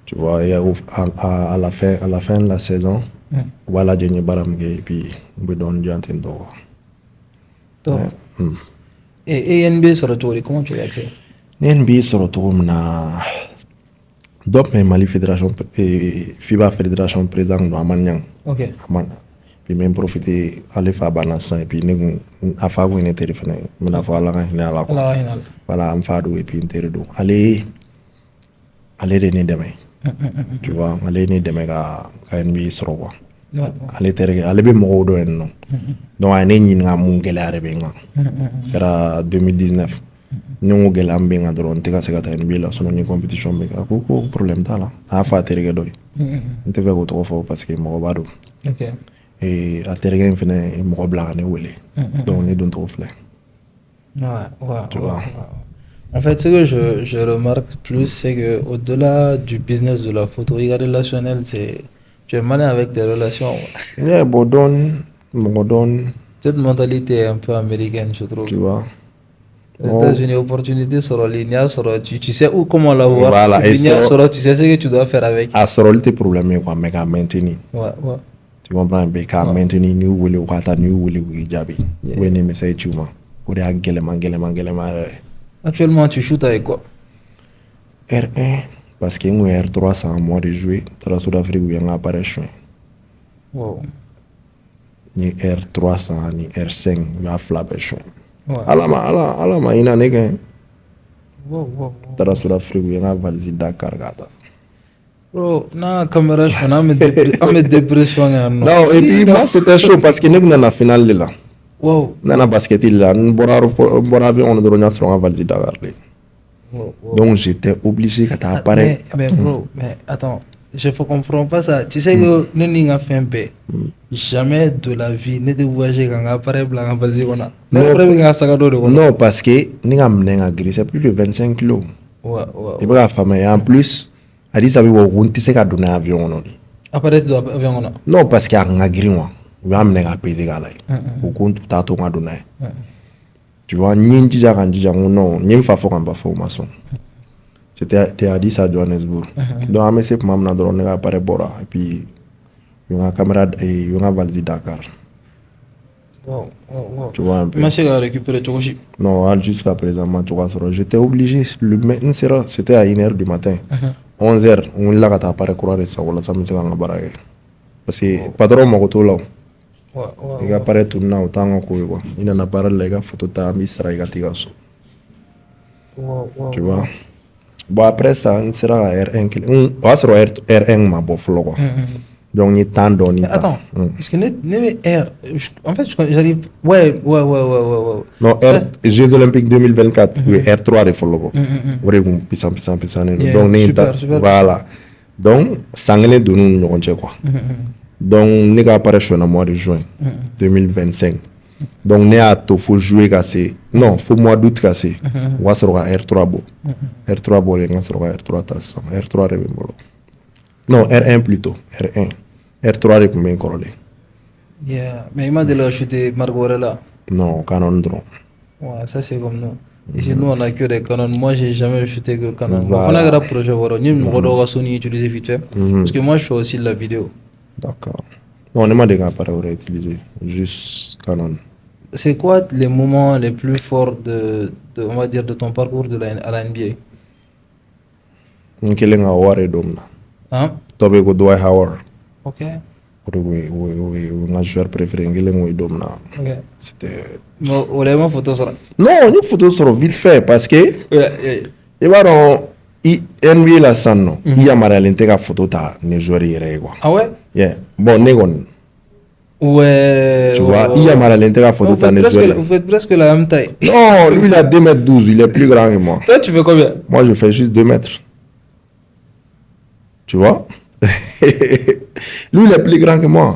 Tu vois et à la fin de la saison voilà Jenny Baram et puis on donne du entendo. Et NBA sur le tour comment tu as accès? NBA sur le tour na donc mais Mali fédération FIBA fédération président de Amanyang. OK. puis même profiter aller faire balance et puis ne a fa ko ne teri fana me na fa ala ka hinɛ ala ko voilà am fa do et puis teri do ale de ne dɛmɛ tu vois ale ne dɛmɛ ka NBA sɔrɔ quoi ale teri ale bɛ mɔgɔw dɔ yen nɔ donc a ne ɲininka mun gɛlɛya de bɛ n kan kɛra 2019 ni ko gɛlɛya min bɛ n kan dɔrɔn n tɛ ka se ka taa NBA la sinon ni competition bɛ a ko problème t'a la a y'a fɔ a terikɛ dɔ ye n tɛ fɛ k'o tɔgɔ fɔ parce que mɔgɔba don et a terikɛ in fɛnɛ mɔgɔ bila ka ne wele donc ne don tɔgɔ filɛ tu vois. En fait, ce que je remarque plus, c'est que au-delà du business de la photo, il y a relationnel, tu es malin avec des relations. Yeah, Bodon. Cette mentalité est un peu américaine, je trouve. Tu vois. Les États-Unis, opportunité sur la ligne, tu sais où, comment la voir. Voilà, tu sais ce que tu dois faire avec. À ce rôle, tes problèmes, quoi, mais qu'à maintenir. Ouais. Tu comprends, mais qu'à maintenir, nous voulons, nous voulons, jabi. Oui, mais c'est tu m'as. Pour les guélements. Actuellement, tu shootes avec quoi? R1, parce que nous R3 c'est un mois de jouer. Dans la Sud-Afrique, il y a un appareil chouin. Wow. Ni R300 ni R5, il y a un flabé chouin. Alama, il y a un nègre. Wow. Dans la Sud-Afrique, il y a un valise Dakar. Bro, na caméra, je suis dépression. Non, et puis moi, c'était chaud parce que nous sommes dans la finale là. Wow. Dans la basket là, nous avons donné un valise Dakar. Donc j'étais obligé de t'apparaître. Mais bro, mais attends, je ne comprends pas ça. Tu sais que nous n'avons fait un peu. Jamais de la vie, nous devons voyager quand on apparaît blanc en valise. Non, parce que nous avons gris, c'est plus de 25 kilos. Et puis la famille, en plus, elle dit ça veut dire que tu sais qu'à donner un avion. Appareil de l'avion. Non, parce qu'il y a un gris. Nous avons un pays. Au compte, tu as tout donné. Tu vois, non, c'était à 10 à Johannesburg. Donc, c'est pour moi, on a appareil Bora. Et puis, il y a un camarade et il y a un valise Dakar. Wow. Tu vois un peu. Comment c'est récupérer Tchokoshi? Non, jusqu'à présent, j'étais obligé. C'était à 1h du matin. 11h, on a appareil courant de ça. Ça me fait un barrage. Parce que, patron, m'a retrouvé là. Il y a appareil tout le temps. Il y a un appareil là, il y a photo de tu vois. Bon, après ça, on sera à R1. On va sur R1, ma bof. Donc, il y a tant d'onnies. Attends, parce que R. En fait, j'arrive. Ouais. Non, Jeux Olympiques 2024, R3 de follow. Puissant. Donc, voilà. Donc, sanglé de nous, on quoi. Donc, nous avons sur le mois de juin 2025. Donc, nous avons faut jouer cassé. Non, faut mois d'août cassé. On va sur R3 beau. R3 beau, on va sur R3 tasse. R3 rebembolo. Non, R1 plutôt. R1. R3 de combien corolé? Yeah, mais il m'a déjà chuté Margorella. Non, Canon drone. Ouais, ça c'est comme nous. Ici, nous on a que des canons. Moi, j'ai jamais chuté que Canon. On a un projet, nous Sony utiliser vite. Parce que moi, je fais aussi de la vidéo. D'accord. Non, on n'a pas des appareils à utiliser. Juste Canon. C'est quoi les moments les plus forts on va dire, de ton parcours à la NBA? Nkele nga Howard Domna. Hein? Tobe ko Dwight Howard. Ok. Oui, mon joueur préféré, Nkele Domna. Ok. C'était. Non, on a une photo sur. Non, une photo sur vite fait parce que. Et voilà, NBA la sanno. Il y a maralente ka photo ta ne joueur yere quoi. Ah ouais? Yeah. Bon, négon. Ouais. Tu vois, il y a maralente ka photo ta ne joueur. Vous faites presque la même taille. Non, lui il a 2m12, il est plus grand que moi. Toi, tu fais combien? Moi, je fais juste 2 mètres. Tu vois? Lui, il est plus grand que moi.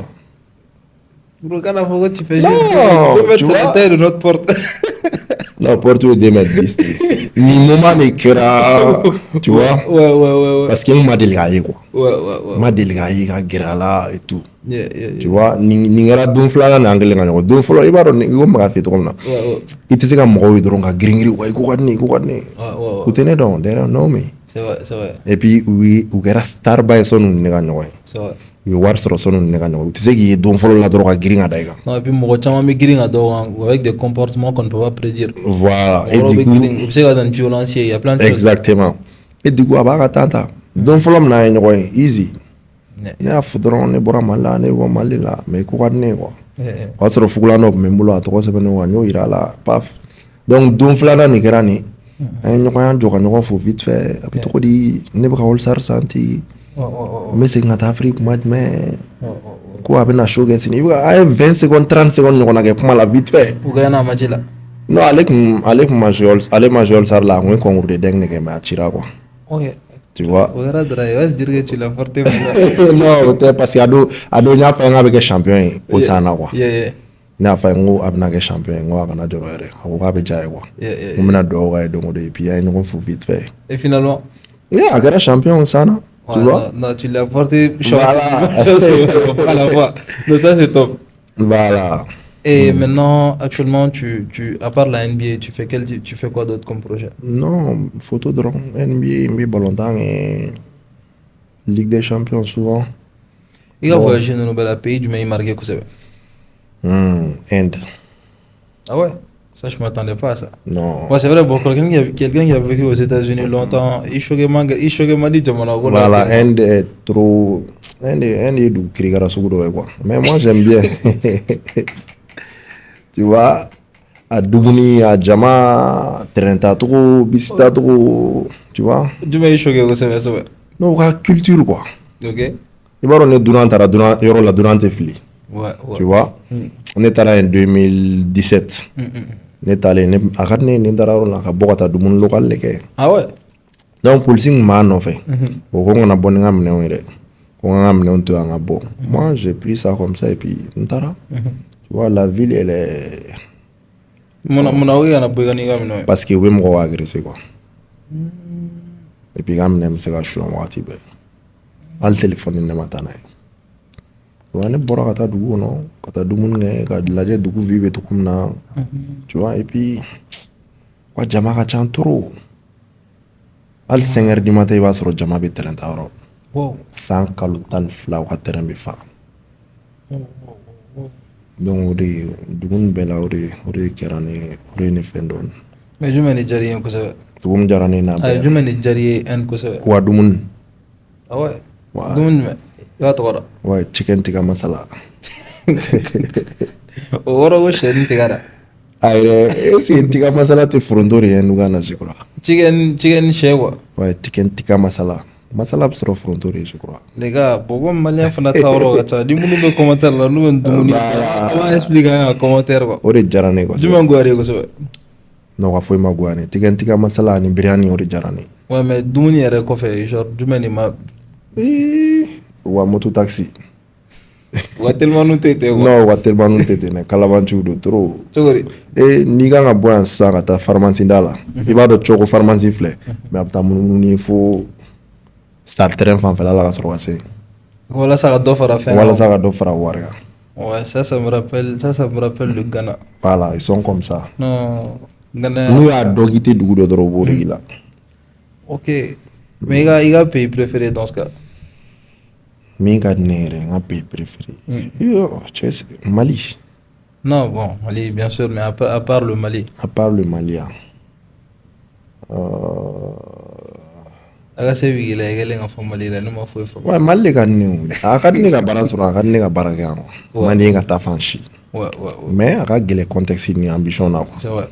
Regarde la photo, tu fais juste 2 mètres, c'est la taille de notre porte. Non, porte 2 mètres 10. Ni moment d'écran, tu vois? Ouais. Parce qu'il m'a délié quoi. Ouais. M'a délié, là et tout. Yeah. Tu vois? Ni ngara don flala na anglais ngana. Don flala ibaro ni go ma fait trop na. Ouais. Il te sait mo wi dron ka gringri way ko kadni. Ouais. Ku tene don, they don't know me. C'est vrai. Et puis oui, ou gara star by son ni ngana way. C'est vrai. Oui, war soro son ni ngana. Tu sais qu'il don flala la dron ka gringa daiga. Non, et puis mo chama mi gringa do avec des comportements qu'on ne peut pas prédire. Voilà. Et du coup, tu sais dans violence, il y a plein de choses. Exactement. Et du coup, abaka tanta. Don flala na ni way easy. ne y'a fɔ dɔrɔn ne bɔra Mali la ne bɔ Mali la mais ko ka di ne ye quoi o y'a sɔrɔ fugulan dɔ tun bɛ n bolo a tɔgɔ sɛbɛn ne kan n y'o yira a la paf donc don filanan nin kɛra nin an ye ɲɔgɔn jɔ ka ɲɔgɔn fo vite fait a bɛ cogo di ne bɛ ka All-Star santi n bɛ segin ka taa Afrique kuma jumɛn ko a bɛna show kɛ sini a ye 20 secondes 30 secondes ɲɔgɔnna kɛ kuma la vite fait pour gagner un match là non ale ma joué All-Star la a kun ye concours de dingue kɛ mais a cira quoi tu vois on va se dire que tu l'as porté non peut-être parce que ado n y'a fɔ n k'a bɛ kɛ champion ye o san na quoi ne y'a fɔ n ko a bɛna kɛ champion ye n ko a kana jɔrɔ yɛrɛ a ko k'a bɛ diya ye quoi n bɛna dugawu k'a ye don o don et puis a ye ɲɔgɔn fo vite fait et finalement a kɛra champion o san na tu vois non tu l'as porté voilà à la fois donc ça c'est top voilà. Et maintenant, actuellement, à part la NBA, tu fais quoi d'autre comme projet? Non, photo drone, NBA ballon et Ligue des Champions souvent. Il a voyagé dans le pays, du Mexique marqué quoi ça? Inde. Ah ouais? Ça, je ne m'attendais pas à ça. Non. Ouais, c'est vrai, bon, quelqu'un qui a vécu aux États-Unis longtemps, il m'a dit, voilà, Inde est trop. Inde est du Krigara Sougdo, quoi. Mais moi, j'aime bien. Tu vois, à Doubouni, à Djama, Trentatogo, Bissitatogo, tu vois. Du Mexique, choqué, vous savez, ça. Non, la culture, quoi. Ok. Il va y avoir la Durante Fili. Ouais. Tu vois. On est allé en 2017. On est allé à Bogota, Doubouni local. Ah ouais. Donc, pour le signe, man, en fait. On a bon moi, j'ai pris ça comme ça et puis, tu vois, la ville, elle est. Parce que oui, je agressé quoi. Et puis, quand même, c'est que je suis en moitié. Le téléphone ne m'a pas dit. Tu vois, ne bora kata dugu non, kata dumun ne, kata laje dugu vive tout comme ça. Tu vois, et puis, quoi, jama ka chan trop. Al 5h du matin, il va sur jama be terrain taro. Wow. Sans kalutan fla wa terrain be fa. Donc, dugun bela ore kerane ore ne fendon. Mais je me jari en cosa. Dugum jarane na. Ah, je me jari en cosa. Wa dumun. Ah ouais. Dumun me. Ya tokora. Ouais, chicken tikka masala. Oro go shen tikara. Aire, esi tikka masala te frondori en Uganda je crois. Chicken shewa. Ouais, chicken tikka masala. Masala sera frontori je crois. Les gars, pourquoi malien fana tauro gata? Di munu be commentaire la nu dumuni. On va expliquer en commentaire quoi. Ore jarane quoi. Du mangouari ko so. Non, wa foi magouane. Chicken tikka masala ni biryani ore jarane. Ouais, mais dumuni ere ko fe genre du meni ma wa moto taxi. Wa tellement nous tete quoi. Non, wa tellement nous tete ne kalabanchu do trop. Togori. Et ni ga boyan sa ka ta pharmacie ndala. I ba do choco pharmacie flé. Mais apta munu fo star terrain fan fela la ka sɔrɔ se. Voilà ça va d'offre fin. Voilà ça va d'offre wari kan. Ouais, ça me rappelle le Ghana. Voilà, ils sont comme ça. Non, Ghana. Nous a dogité du de drobo là. OK. Mais il a pays préféré dans ce cas. Minga nere, un pays préféré. Yo, tu sais, Mali. Non, bon, Mali bien sûr, mais à part le Mali. À part le Mali. Aga se wi gele gele nga fo Mali la numa fo fo. Ouais, Mali ka ni. Aka ni ka bara sura, aka ni ka bara ga. Mali nga ta fanchi. Ouais. Mais aka gele contexte ni ambition na ko. C'est vrai.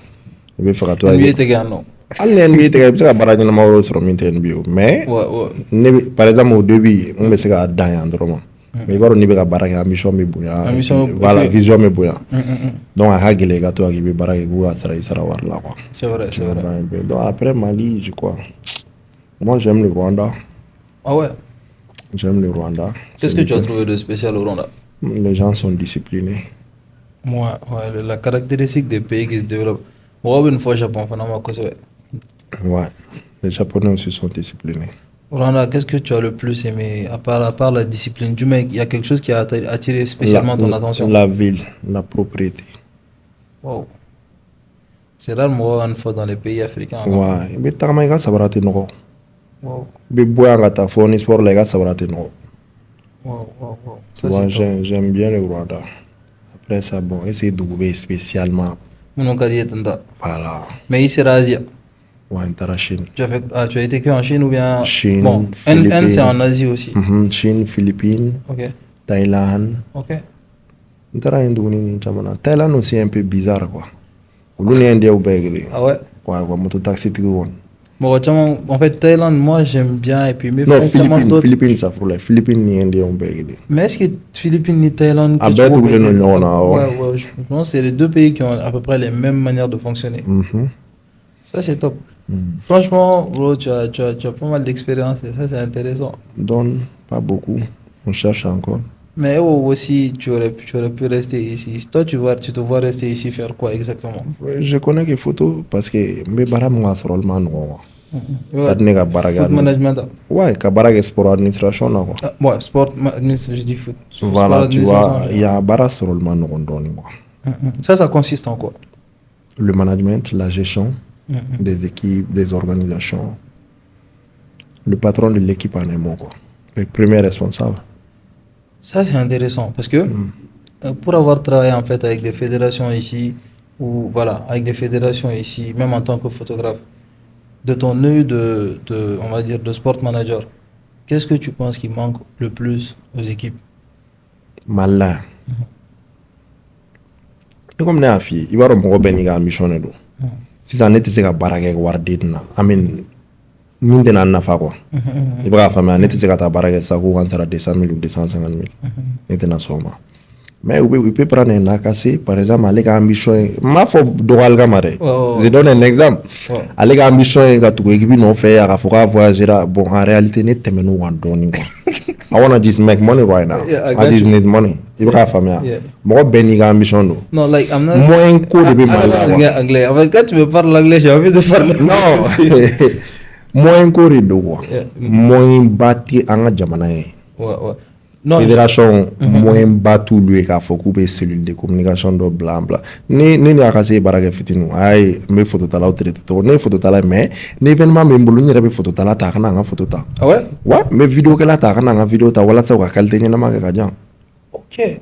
Il veut faire toi. NBA te gano. Alle NBA te ga bara ni ma woro sur min te NBA. Mais ouais. Par exemple au début, on me se ga dan androma. Mais baro ni be ka bara ga ambition me buya. Voilà, vision me buya. Donc aka gele ga to be bara ga go asara isara war la quoi. C'est vrai. Donc après Mali, je crois. Moi, j'aime le Rwanda. Ah ouais? J'aime le Rwanda. Qu'est-ce que tu as trouvé de spécial au Rwanda? Les gens sont disciplinés. Ouais, la caractéristique des pays qui se développent. Moi, une fois au Japon, ouais, les Japonais aussi sont disciplinés. Au Rwanda, qu'est-ce que tu as le plus aimé, à part la discipline du mec? Il y a quelque chose qui a attiré spécialement ton attention? La ville, la propriété. Wow. C'est rare, moi, une fois dans les pays africains. Ouais, mais t'as pas ça va non. Wow. Sport les gars ça va non. Wow. J'aime bien le Rwanda. Après ça bon, essayer de trouver spécialement. Mon carrière tanda. Voilà. Mais il sera Asia. Ouais, en Chine. Tu as été que en Chine ou bien... Chine, bon, Philippines. c'est en Asie aussi. Chine, Philippines, Ok. Thaïlande. Ok. Thaïlande aussi un peu bizarre, quoi. Ah ouais? Ouais, moto taxi tout. Bon, en fait, Thaïlande, moi, j'aime bien. Et puis, mes Non, frères, Philippines, ça pour les Philippines, ni indien, mais est-ce que Philippines et Thaïlande... Ah ben, ouais, ouais, je pense que c'est les deux pays qui ont à peu près les mêmes manières de fonctionner. Ça, c'est top. Franchement, bro, tu as pas mal d'expérience et ça, c'est intéressant. Donne pas beaucoup. On cherche encore. Mais aussi, tu aurais pu rester ici. Toi, tu te vois rester ici faire quoi exactement? Je connais les photos parce que mes barams sont seulement noirs. Foot management. Ouais, que sport administration là quoi. Ouais, sport administration, je dis foot. Voilà, tu vois, il y a barra seulement noirs. Ça consiste en quoi? Le management, la gestion des équipes, des organisations. Le patron de l'équipe en est quoi. Le premier responsable. Ça, c'est intéressant parce que pour avoir travaillé en fait avec des fédérations ici, ou voilà, avec des fédérations ici, même en tant que photographe, de ton œil on va dire, de sport manager, qu'est-ce que tu penses qui manque le plus aux équipes? Malin. Et comme n'a fait, il va remonter une mission de si ça n'était pas barrage guardina, amen. Min tɛna nafa quoi i b'a faamuya ne tɛ se ka taa baara kɛ sa ko kan sara 200,000 ou 250,000 ne tɛna sɔn o ma mais il peut prendre un AKC par exemple ale ka ambition ye n m'a fɔ dɔgɔyali kama dɛ je donne un exemple ale ka ambition ye ka tugu équipe nɔfɛ a ka fɔ k'a voyagera bon en réalité ne tɛmɛn'o kan dɔɔni quoi I wanna just make money right now. I just need money. I b'a faamuya mɔgɔ bɛɛ n'i ka ambition don non like I'm not moyen ko de bɛ Mali la quoi anglais en fait quand tu me parles anglais j'ai envie de parler non moyen ko de don quoi moyen ba tɛ an ka jamana ye fédération moyen ba t'olu ye k'a fɔ k'u bɛ cellule de communication dɔ bila an bila ne ni a ka se baara kɛ fitinin a ye n bɛ phototalaw traité tɔgɔ ne ye phototala mais ni événement bɛ n bolo n yɛrɛ bɛ phototala ta a kana an ka photo ta ouais n bɛ vidéokɛla ta a kana an ka vidéo ta walasa u ka qualité ɲɛnama kɛ ka jan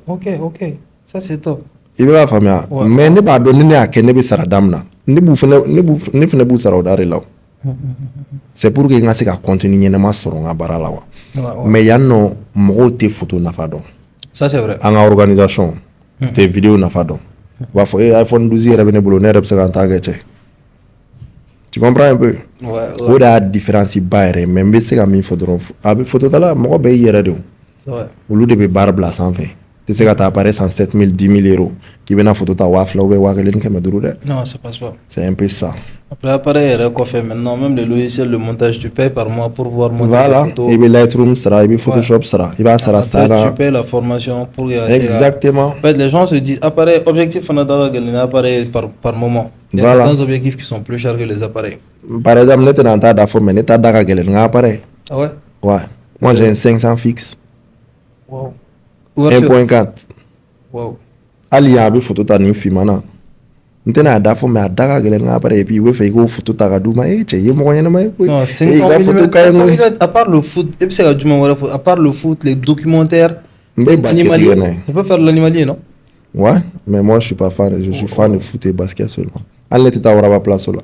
ok ça c'est top i bɛ k'a faamuya mais ne b'a dɔn ni ne y'a kɛ ne bɛ sara da min na ne fana b'u sara o da de la c'est pour que n ka se ka contenu ɲɛnama sɔrɔ n ka baara la wa mais yan nɔ mɔgɔw tɛ photo nafa dɔn ça c'est vrai an ka organisation tɛ vidéo nafa dɔn u b'a fɔ iPhone 12 yɛrɛ bɛ ne bolo ne yɛrɛ bɛ se ka n ta kɛ cɛ tu comprends un peu o de y'a différence ba yɛrɛ mais n bɛ se ka min fɔ dɔrɔn a bɛ phototala mɔgɔ bɛɛ y'i yɛrɛ de o olu de bɛ baara bila sanfɛ tɛ se ka taa appareil 107,000 10,000 euros k'i bɛna photo ta 2,000 ou bien 1,500 dɛ non ça passe pas c'est un peu ça après appareil fait maintenant même les logiciels de montage tu payes par mois pour pouvoir monter voilà les photos i bɛ Lightroom sara i bɛ Photoshop sara i b'a sara tu payes la formation pour exactement en fait les gens se disent appareil objectif fana daga gɛlɛn appareil par moment il y a certains objectifs qui sont plus chers que les appareils par exemple ne tɛna n ta da fɔ mais ne ta da ka gɛlɛn n ka appareil ah ouais moi j'ai un 500 fixe wow 1.4 wow hali yan a bɛ photo ta nin finman na n tɛna a da fɔ mais a da ka gɛlɛn n ka appareil et puis i bɛ fɛ i k'o photo ta ka d'u ma cɛ i ye mɔgɔ ɲɛnama ye koyi non 500 mm à part le foot i bɛ se ka jumɛn wɛrɛ fɔ à part le foot les documentaires n bɛ basket kɛ n'a ye tu peux faire l'animalier non ouais mais moi je suis pas fan je suis fan de foot et basket seulement hali ne tɛ taa waraba place la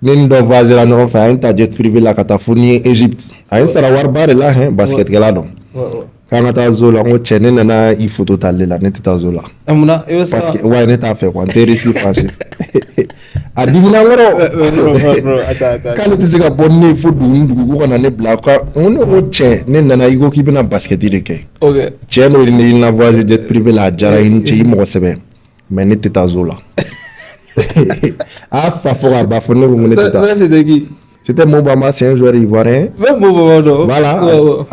ne ni dɔ voyagera ɲɔgɔn fɛ a ye n ta jet privé la ka taa fo ni Égypte a ye n sara wariba de la basketkɛla dɔn k'an ka taa zo la n ko cɛ ne nana i photo tali la ne tɛ taa zo la parce que ouais ne t'a fɛ quoi n tɛ risque franchir a dimina nkɔrɔ k'ale tɛ se ka bɔ ne fo dugu ni dugu ko ka na ne bila ka ne ko cɛ ne nana i ko k'i bɛna basketi de kɛ cɛ n'o ne na voyage jet privé la a diyara i ni cɛ i mɔgɔ sɛbɛ mais ne tɛ taa zo la a fa fɔ ka ba fɔ ne ko ne tɛ taa c'était Mobamba, c'est un joueur ivoirien. Même Mobamba.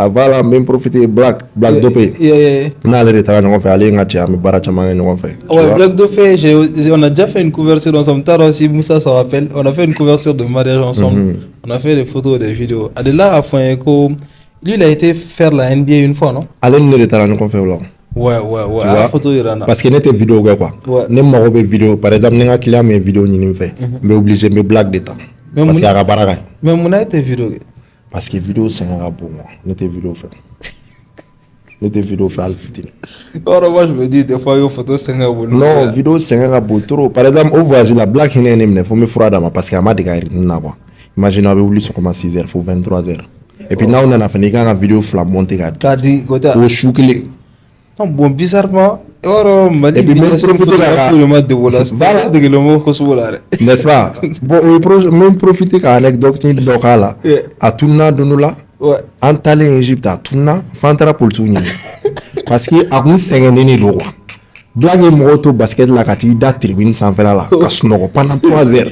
Voilà, même profiter Black Dopé. On a allé retirer ɲɔgɔn fɛ, ale n ka cɛ an bɛ baara caman kɛ ɲɔgɔn fɛ. Ouais, Black Dopé, on a déjà fait une couverture ensemble. Tard aussi, Moussa s'en rappelle. On a fait une couverture de mariage ensemble. On a fait des photos, des vidéos. Adela a fait lui, il a été faire la NBA une fois, non? Ale ne retirer ɲɔgɔn fɛ o la. Ouais. La photo irana. Parce que ne tɛ vidéo kɛ quoi. Ne mago bɛ vidéo, par exemple, ne ka client min ye vidéo ɲini n fɛ, n bɛ obligé n bɛ blague de ta. Parce que a ka baara ka ɲi. Mais mun na e tɛ vidéo kɛ? Parce que vidéo sɛgɛn ka bon quoi. Ne tɛ vidéo fɛ. Ne tɛ vidéo fɛ hali fitinin. Alors moi je me dis des fois il photo 5 euros. Non, vidéo 5 ka bon trop. Par exemple au voyage la blague hinɛ ne minɛ fo n bɛ fura d'a ma parce que a ma dege a rythme na quoi. Imagine a bɛ wuli sɔgɔma 6h fo 23h. Et puis n'aw nana fɛnɛ i kan ka vidéo 2 monter k'a di côté o su kelen. Bon bizarrement et puis même profiter n'est-ce pas? Bon même profiter k'a anecdote dɔ k'a la. A tununa don dɔ la. An taalen Egypte a tununa f'an taara polisiw ɲini parce que a kun sɛgɛnnen don quoi. Blague ye mɔgɔw to basket la ka t'i da tribune sanfɛla la ka sunɔgɔ pendant 3 heures.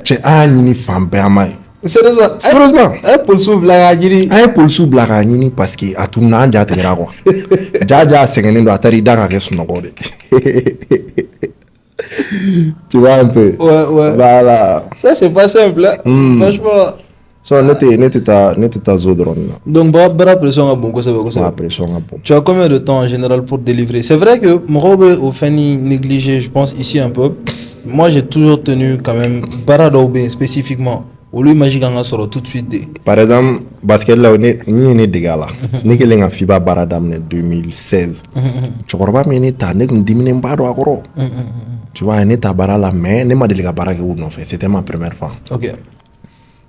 Cɛ an y'a ɲini fan bɛɛ an m'a ye. Sérieusement a ye polisiw bila k'a ɲini. An ye polisiw bila k'a ɲini parce que a tununa an ja tigɛra quoi. Ja a sɛgɛnnen don a taara i da ka kɛ sunɔgɔ de. Tu vois un peu. Ouais. Voilà. Ça c'est pas simple. Franchement. So ne tɛ taa zo dɔrɔn na. Donc bara pression ka bon kosɛbɛ. Pression ka bon. Tu as combien de temps en général pour délivrer? C'est vrai que mɔgɔw bɛ o fɛn ni négliger je pense ici un peu. Moi j'ai toujours tenu quand même bara dɔw bɛ spécifiquement olu image kan ka sɔrɔ tout de suite de. Par exemple basket la ni ye ne dege a la ne kɛlen ka FIBA baara daminɛ 2016 cɛkɔrɔba min ye ne ta ne kun diminen ba don a kɔrɔ. Tu vois ne ta baara la mais ne ma deli ka baara kɛ u nɔfɛ c'était ma première fois. OK.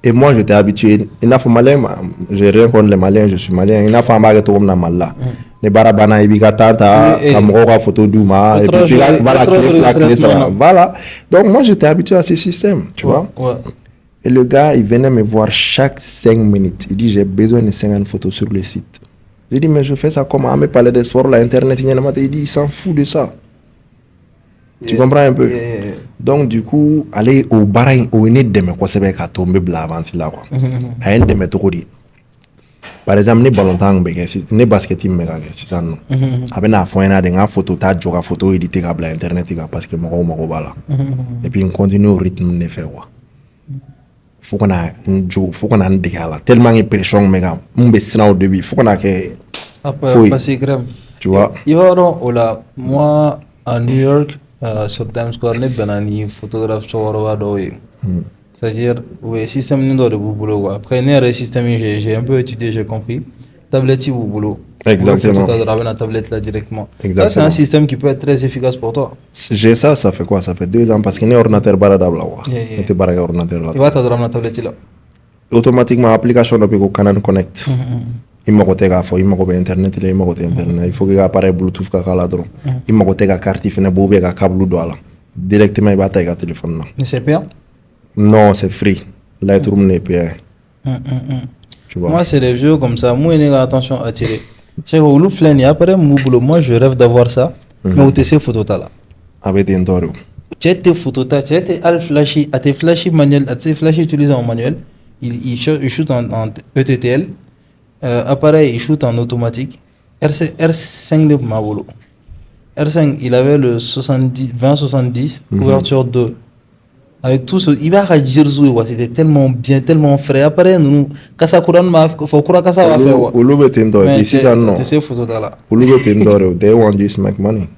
Et moi, j'étais habitué. Il n'a pas malin, j'ai rien contre les Maliens, je suis malien. Il n'a pas mal de na malla. Les barabana, il y a tata, la photo d'Ouma, et puis la clé, ça va. Voilà. Donc moi, j'étais habitué à ce système, tu vois. Et le gars, il venait me voir chaque 5 minutes. Il dit, j'ai besoin de 50 photos sur le site. J'ai dit, mais je fais ça comment? Me parler de sport, l'internet, il dit, il s'en fout de ça. Tu comprends un peu? Donc du coup, aller au bar au nez de mes conseils à tomber bla avance là quoi. À un de mes tours. Par exemple, les ballons tang les basket team mega c'est ça non. Avec na fois na denga photo ta joga photo éditer à bla internet parce que mon bala. Et puis on continue au rythme de faire quoi. Faut qu'on a un jour, faut qu'on a un dégât tellement de pression mega. On baisse au début, faut qu'on a que après passer grave. Tu vois. Il va là moi à New York sur Times Square ne benani photographe chorwa doye. C'est-à-dire oui système nous de boulot quoi. Après ne système j'ai un peu étudié, j'ai compris. Tablette ou boulot. Exactement. Tu as la tablette là directement. Exactement. Ça c'est un système qui peut être très efficace pour toi. J'ai ça fait quoi? Ça fait 2 ans parce que n'est ordinateur baradable là. Était baraka ordinateur là. Tu vas t'adresser la tablette là. Automatiquement application depuis qu'on Canon Connect. Il m'a côté gars, il m'a côté internet, il m'a côté internet. Il faut que l'appareil Bluetooth ka kala dron. Il m'a côté gars carte, il fait ne boube gars câble do là. Directement il va tailler téléphone là. Mais c'est payant? Non, c'est free. Lightroom n'est payant. Tu vois. Moi c'est des jeux comme ça, moi j'ai attention à tirer. C'est au loup flâne après mon boulot, moi je rêve d'avoir ça. Mais où t'es ces photos là? Avec des ndoro. Tu as tes photos là, tu as tes al flashy, à tes flashy manuel, à tes flashy utilisés en manuel. Il shoot en ETTL. Appareil, il shoot en automatique. R5 de Mabolo. R5, il avait le 20-70, ouverture 2. Avec tout ce. Il va réagir sur c'était tellement bien, tellement frais. Après, nous, Kasa Kuran, faut que Kasa va faire. Ou l'ouvre t'endort, ici ça non. C'est ces photos là. Ou l'ouvre t'endort, they want this make money.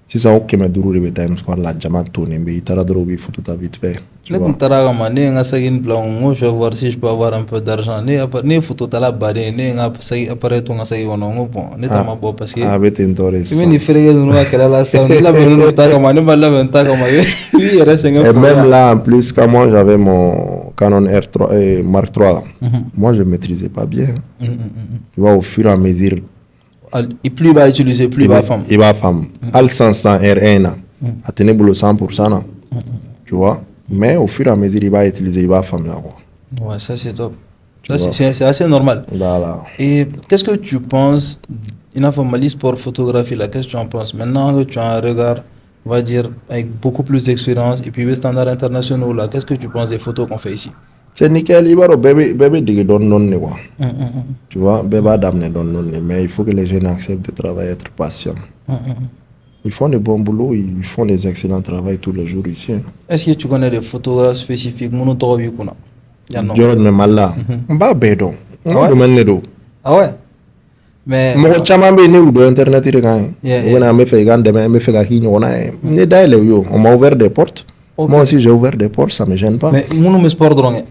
Si ça ok, mais duru le Times Square la jama tourne, mais il t'a drogué photo ta vite fait. Je vais voir si je peux avoir un peu d'argent. Ne photo la barre, ne appareil ton assaillant bon, ne t'as pas beau parce que. Ah, bête intéressant. Mais il ferait que nous qu'elle a la sound. La bonne ta comme ne mal la ta comme lui il reste un peu. Et même là en plus quand moi j'avais mon Canon R3 et Mark III là. Moi je maîtrisais pas bien. Tu vois au fur et à mesure. Et plus il va utiliser, plus il va femme. Il va femme. Al 500 R1 là. A tenir boulot 100% là. Tu vois. Mais au fur et à mesure, il va utiliser, il va faire là. Ouais, ça c'est top. Ça c'est assez normal. Voilà. Et qu'est-ce que tu penses, une informaliste pour photographie là, qu'est-ce que tu en penses? Maintenant que tu as un regard, on va dire, avec beaucoup plus d'expérience et puis les standards internationaux là, qu'est-ce que tu penses des photos qu'on fait ici? C'est nickel, il va bébé dit donne non quoi. Tu vois, bébé d'amener donne non, mais il faut que les jeunes acceptent de travailler, être patients. Ils font des bons boulots, ils font des excellents travail tous les jours ici. Est-ce que tu connais des photographes spécifiques? Jordan me mal là. Bah bédon. On demande les dos. Ah ouais. Mais mon chama be ne ou do internet ire kan. On a me fait gande me fait ga hi on a. Ne daile yo, on m'a ouvert des portes. Moi aussi j'ai ouvert des portes, ça me gêne pas. Mais mon me sport drone.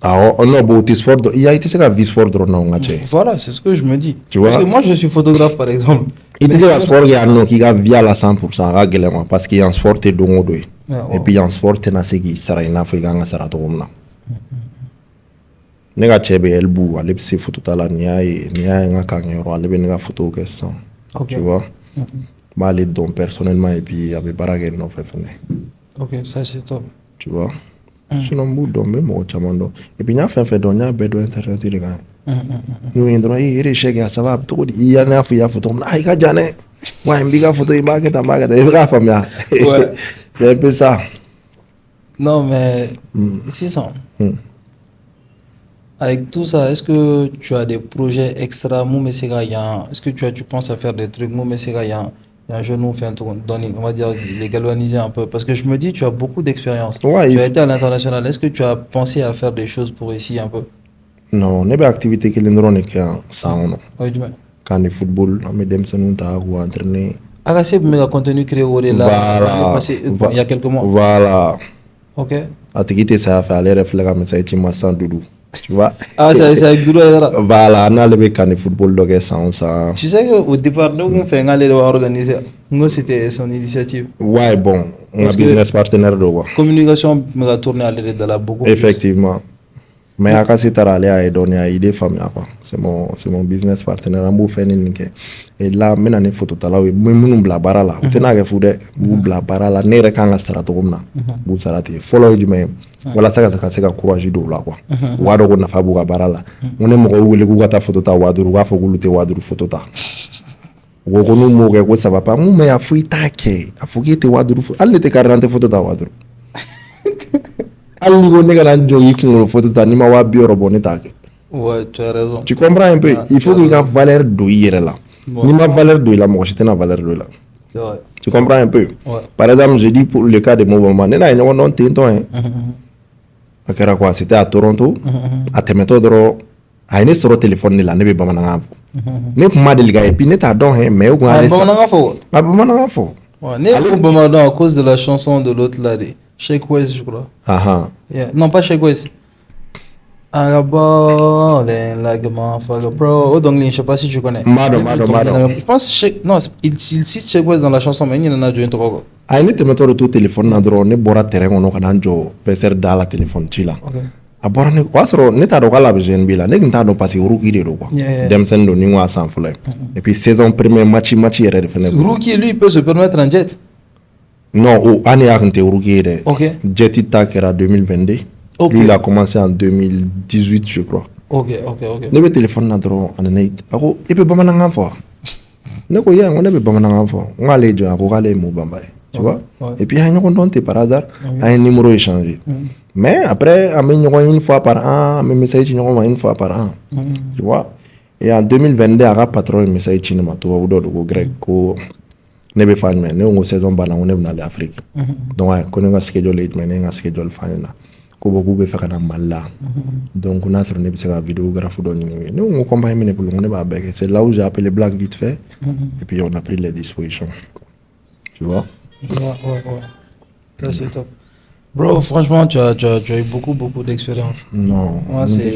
Ah, oh, non, bon, sport, il y a été ça vie sport non, voilà, c'est ce que je me dis. Tu vois? Parce que moi, je suis photographe, par exemple. Il était un sport qui a via la 100%, parce qu'il y a un sport qui est don. Et puis, il y a un sport qui est sera une africaine à Saratomna. Nega chebe elbu, ale se photo tala niaye nga kangero, ale benga photo que ça. Tu vois? Bah, les dons personnellement, et puis, avec Barague, non, fait. Ok, ça c'est top. Tu vois? Sinon, nous, même au chamando. Et puis, il y a fait don, il y a bedo internet, les gars. Nous, il y a chèque, ça va, tout, il y a un photo, il y a déjà, ouais, une big photo, il y a famille. C'est un peu ça. Non, mais 600. Avec tout ça, est-ce que tu as des projets extra? Est-ce que tu penses à faire des trucs? Il y a un jeune, on fait un tour, on va dire, les galvaniser un peu. Parce que je me dis, tu as beaucoup d'expérience. Ouais, tu as été à l'international. Est-ce que tu as pensé à faire des choses pour ici un peu? Non, n'est pas activité qui est ça, non. Oui, du moins. Quand le football, on met des personnes ou entraîner. Agacé, vous mettez contenu créé au là, il y a quelques mois. Voilà. Ok. À te quitter ça, faire les réflexes, mais ça est immense sans doudou. Tu vois? Ah, c'est avec Doudou. Voilà, on a le quand le football, donc ça. Tu sais qu'au départ, nous, on fait un aller organiser. Nous, c'était son initiative. Ouais, bon, on a business partenaire de quoi. Communication, on a tourné à l'aide de la beaucoup. Effectivement. Mais à cas c'est aller à donner à idée famille quoi. C'est mon business partenaire en fait et là maintenant les photos là oui nous bla barala tu n'as que fouder vous bla barala ne rekan la strato comme na vous sarate follow du même voilà ça c'est ka courage do là quoi wado ko na fa bu barala on est mo wuli ku ta photo ta waduru wa fo gulute waduru photo ta wo ko no mo ko ça va pas mu me afu itake afu kite waduru alle te 40 photo ta waduru Ouais, tu as raison. Tu comprends un peu? Il faut qu'il y ait valeur de là. Ni ma valeur de là, moi j'étais dans valeur de là. Tu comprends un peu? Ouais. Par exemple, je dis pour le cas de mouvement, c'était à Toronto, à Temetodoro, à une sur téléphone là, ne veut pas m'en ne pas de gars et puis ne t'a donné mais au moins à cause de la chanson de l'autre là, Sheikh West, je crois. Yeah. Non, pas Sheikh West. Bro, donc je sais pas si tu connais. Mado. Je pense non, il cite Sheikh West dans la chanson, mais il en a déjà un truc. Ah, il te met au téléphone, na drone, ne bora terrain, on a un jour, peut-être dans la téléphone, chila. A bora ne kwasro ne ta doka la bejen bila ne nta do passer rookie de quoi. Dem sen do ni wa sans fleur. Et puis saison premier match yere de fenêtre. Rookie lui peut se permettre un jet. Non, année à rookie de. OK. Jet Takera 2022. Lui il a commencé en 2018 je crois. OK. Ne be téléphone na dro anane. Ako e be bamana ngafo. Ne ko ya ngone be bamana ngafo. Ngale jo ako gale mo bambaye. Tu vois? Et puis, il y a un par hasard, un numéro échangé. Mais après, on a une fois par an, un message une fois par an. Tu vois? Et en 2022, il y a un patron de message cinéma, tu vois, grec, ne be fan mais ne saison bana on est dans l'Afrique. Donc, on a un schedule, on a un schedule fan là. Ko beaucoup be faire dans mal donc on a sur ne be faire vidéographe do ni nous on combat mais pour on ba bec c'est là où j'ai appelé Black vite fait et puis on a pris les dispositions. Tu vois? Ouais. Ça, c'est top. Bro, franchement, tu as eu beaucoup d'expérience. Non, moi, c'est...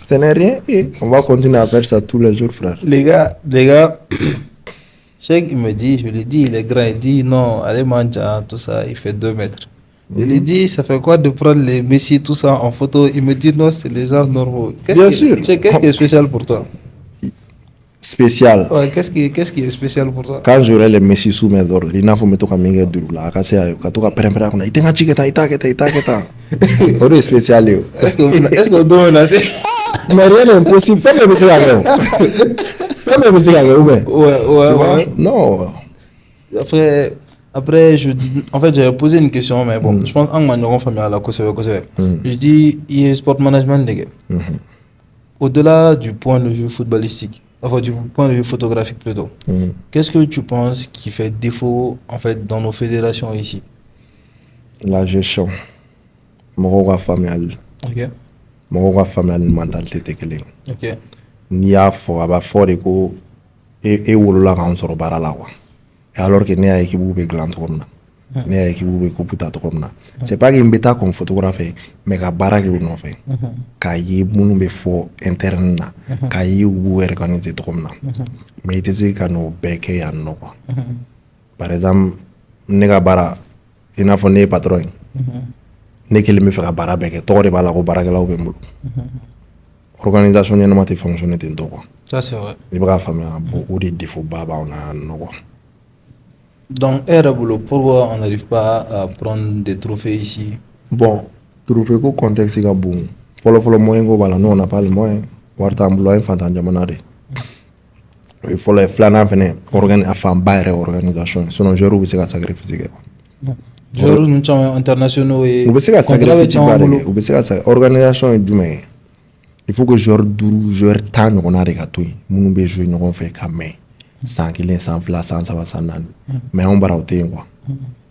Ce n'est rien et on va continuer à faire ça tous les jours, frère. Les gars, Cheikh, il me dit, je lui dis, il est grand, il dit, non, allez manger, tout ça, il fait 2 mètres. Je lui dis, ça fait quoi de prendre les Messi, tout ça en photo? Il me dit, non, c'est les gens normaux. Bien sûr. Qu'est-ce qui est spécial pour toi? Spécial. Ouais, qu'est-ce qui est spécial pour toi? Quand j'aurai les Messi sous mes ordres, il n'a pas mettre comme un dur là, quand c'est quand tu as préparé on a été un chiqueta, on est spécial. Est-ce que doit lancer? Mais rien n'est impossible. Fais mes petits gars. Ouais. Non. Après, je dis, en fait, j'avais posé une question, mais bon, je pense en famille à la je dis, il y a sport management, les gars. Au-delà du point de vue footballistique, enfin du point de vue photographique plutôt, qu'est-ce que tu penses qui fait défaut en fait dans nos fédérations ici? La gestion. Mon familial. Ok. Mon familial mentalité technique. Ok. Ni a fort aba fort de ko e wolola kan soro bara la wa. Et alors que ne a équipe be glant comme na. ne y'a équipe bɛ coupe ta cogo min na c'est pas que n bɛ taa comme photographe mais ka baara kɛ u nɔfɛ k'a ye minnu bɛ fɔ interne na k'a ye u b'u organiser cogo min na mais i tɛ se ka n'o bɛɛ kɛ yan nɔ quoi par exemple ne ka baara i n'a fɔ ne ye patron ye ne kelen bɛ fɛ ka baara bɛɛ kɛ tɔgɔ de b'a la ko baarakɛlaw bɛ n bolo organisation ɲɛnama tɛ fonctionner ten tɔ quoi ça c'est vrai i bɛ k'a faamuya bon o de défaut ba b'anw na yan nɔ quoi. Donc, pourquoi on n'arrive pas à prendre des trophées ici? Bon, trophée ko contexte ka bon. Fɔlɔ moyen ko b'a la, nous on n'a pas le moyen. Wari t'an bolo an fantan jamana de. Fɔlɔ filanan fɛnɛ a fanba yɛrɛ organisation sinon joueurs bɛ se ka sacrifice kɛ. Joueurs ninnu caman internationaux ye. U bɛ se ka sacrifice ba de kɛ. U bɛ se ka organisation ye jumɛn ye? Il faut que joueur 5 joueur 10 ɲɔgɔnna de ka to yen minnu bɛ jouer ɲɔgɔn fɛ ka mɛn. 100 100 100 200 100 100 mais on va rauter quoi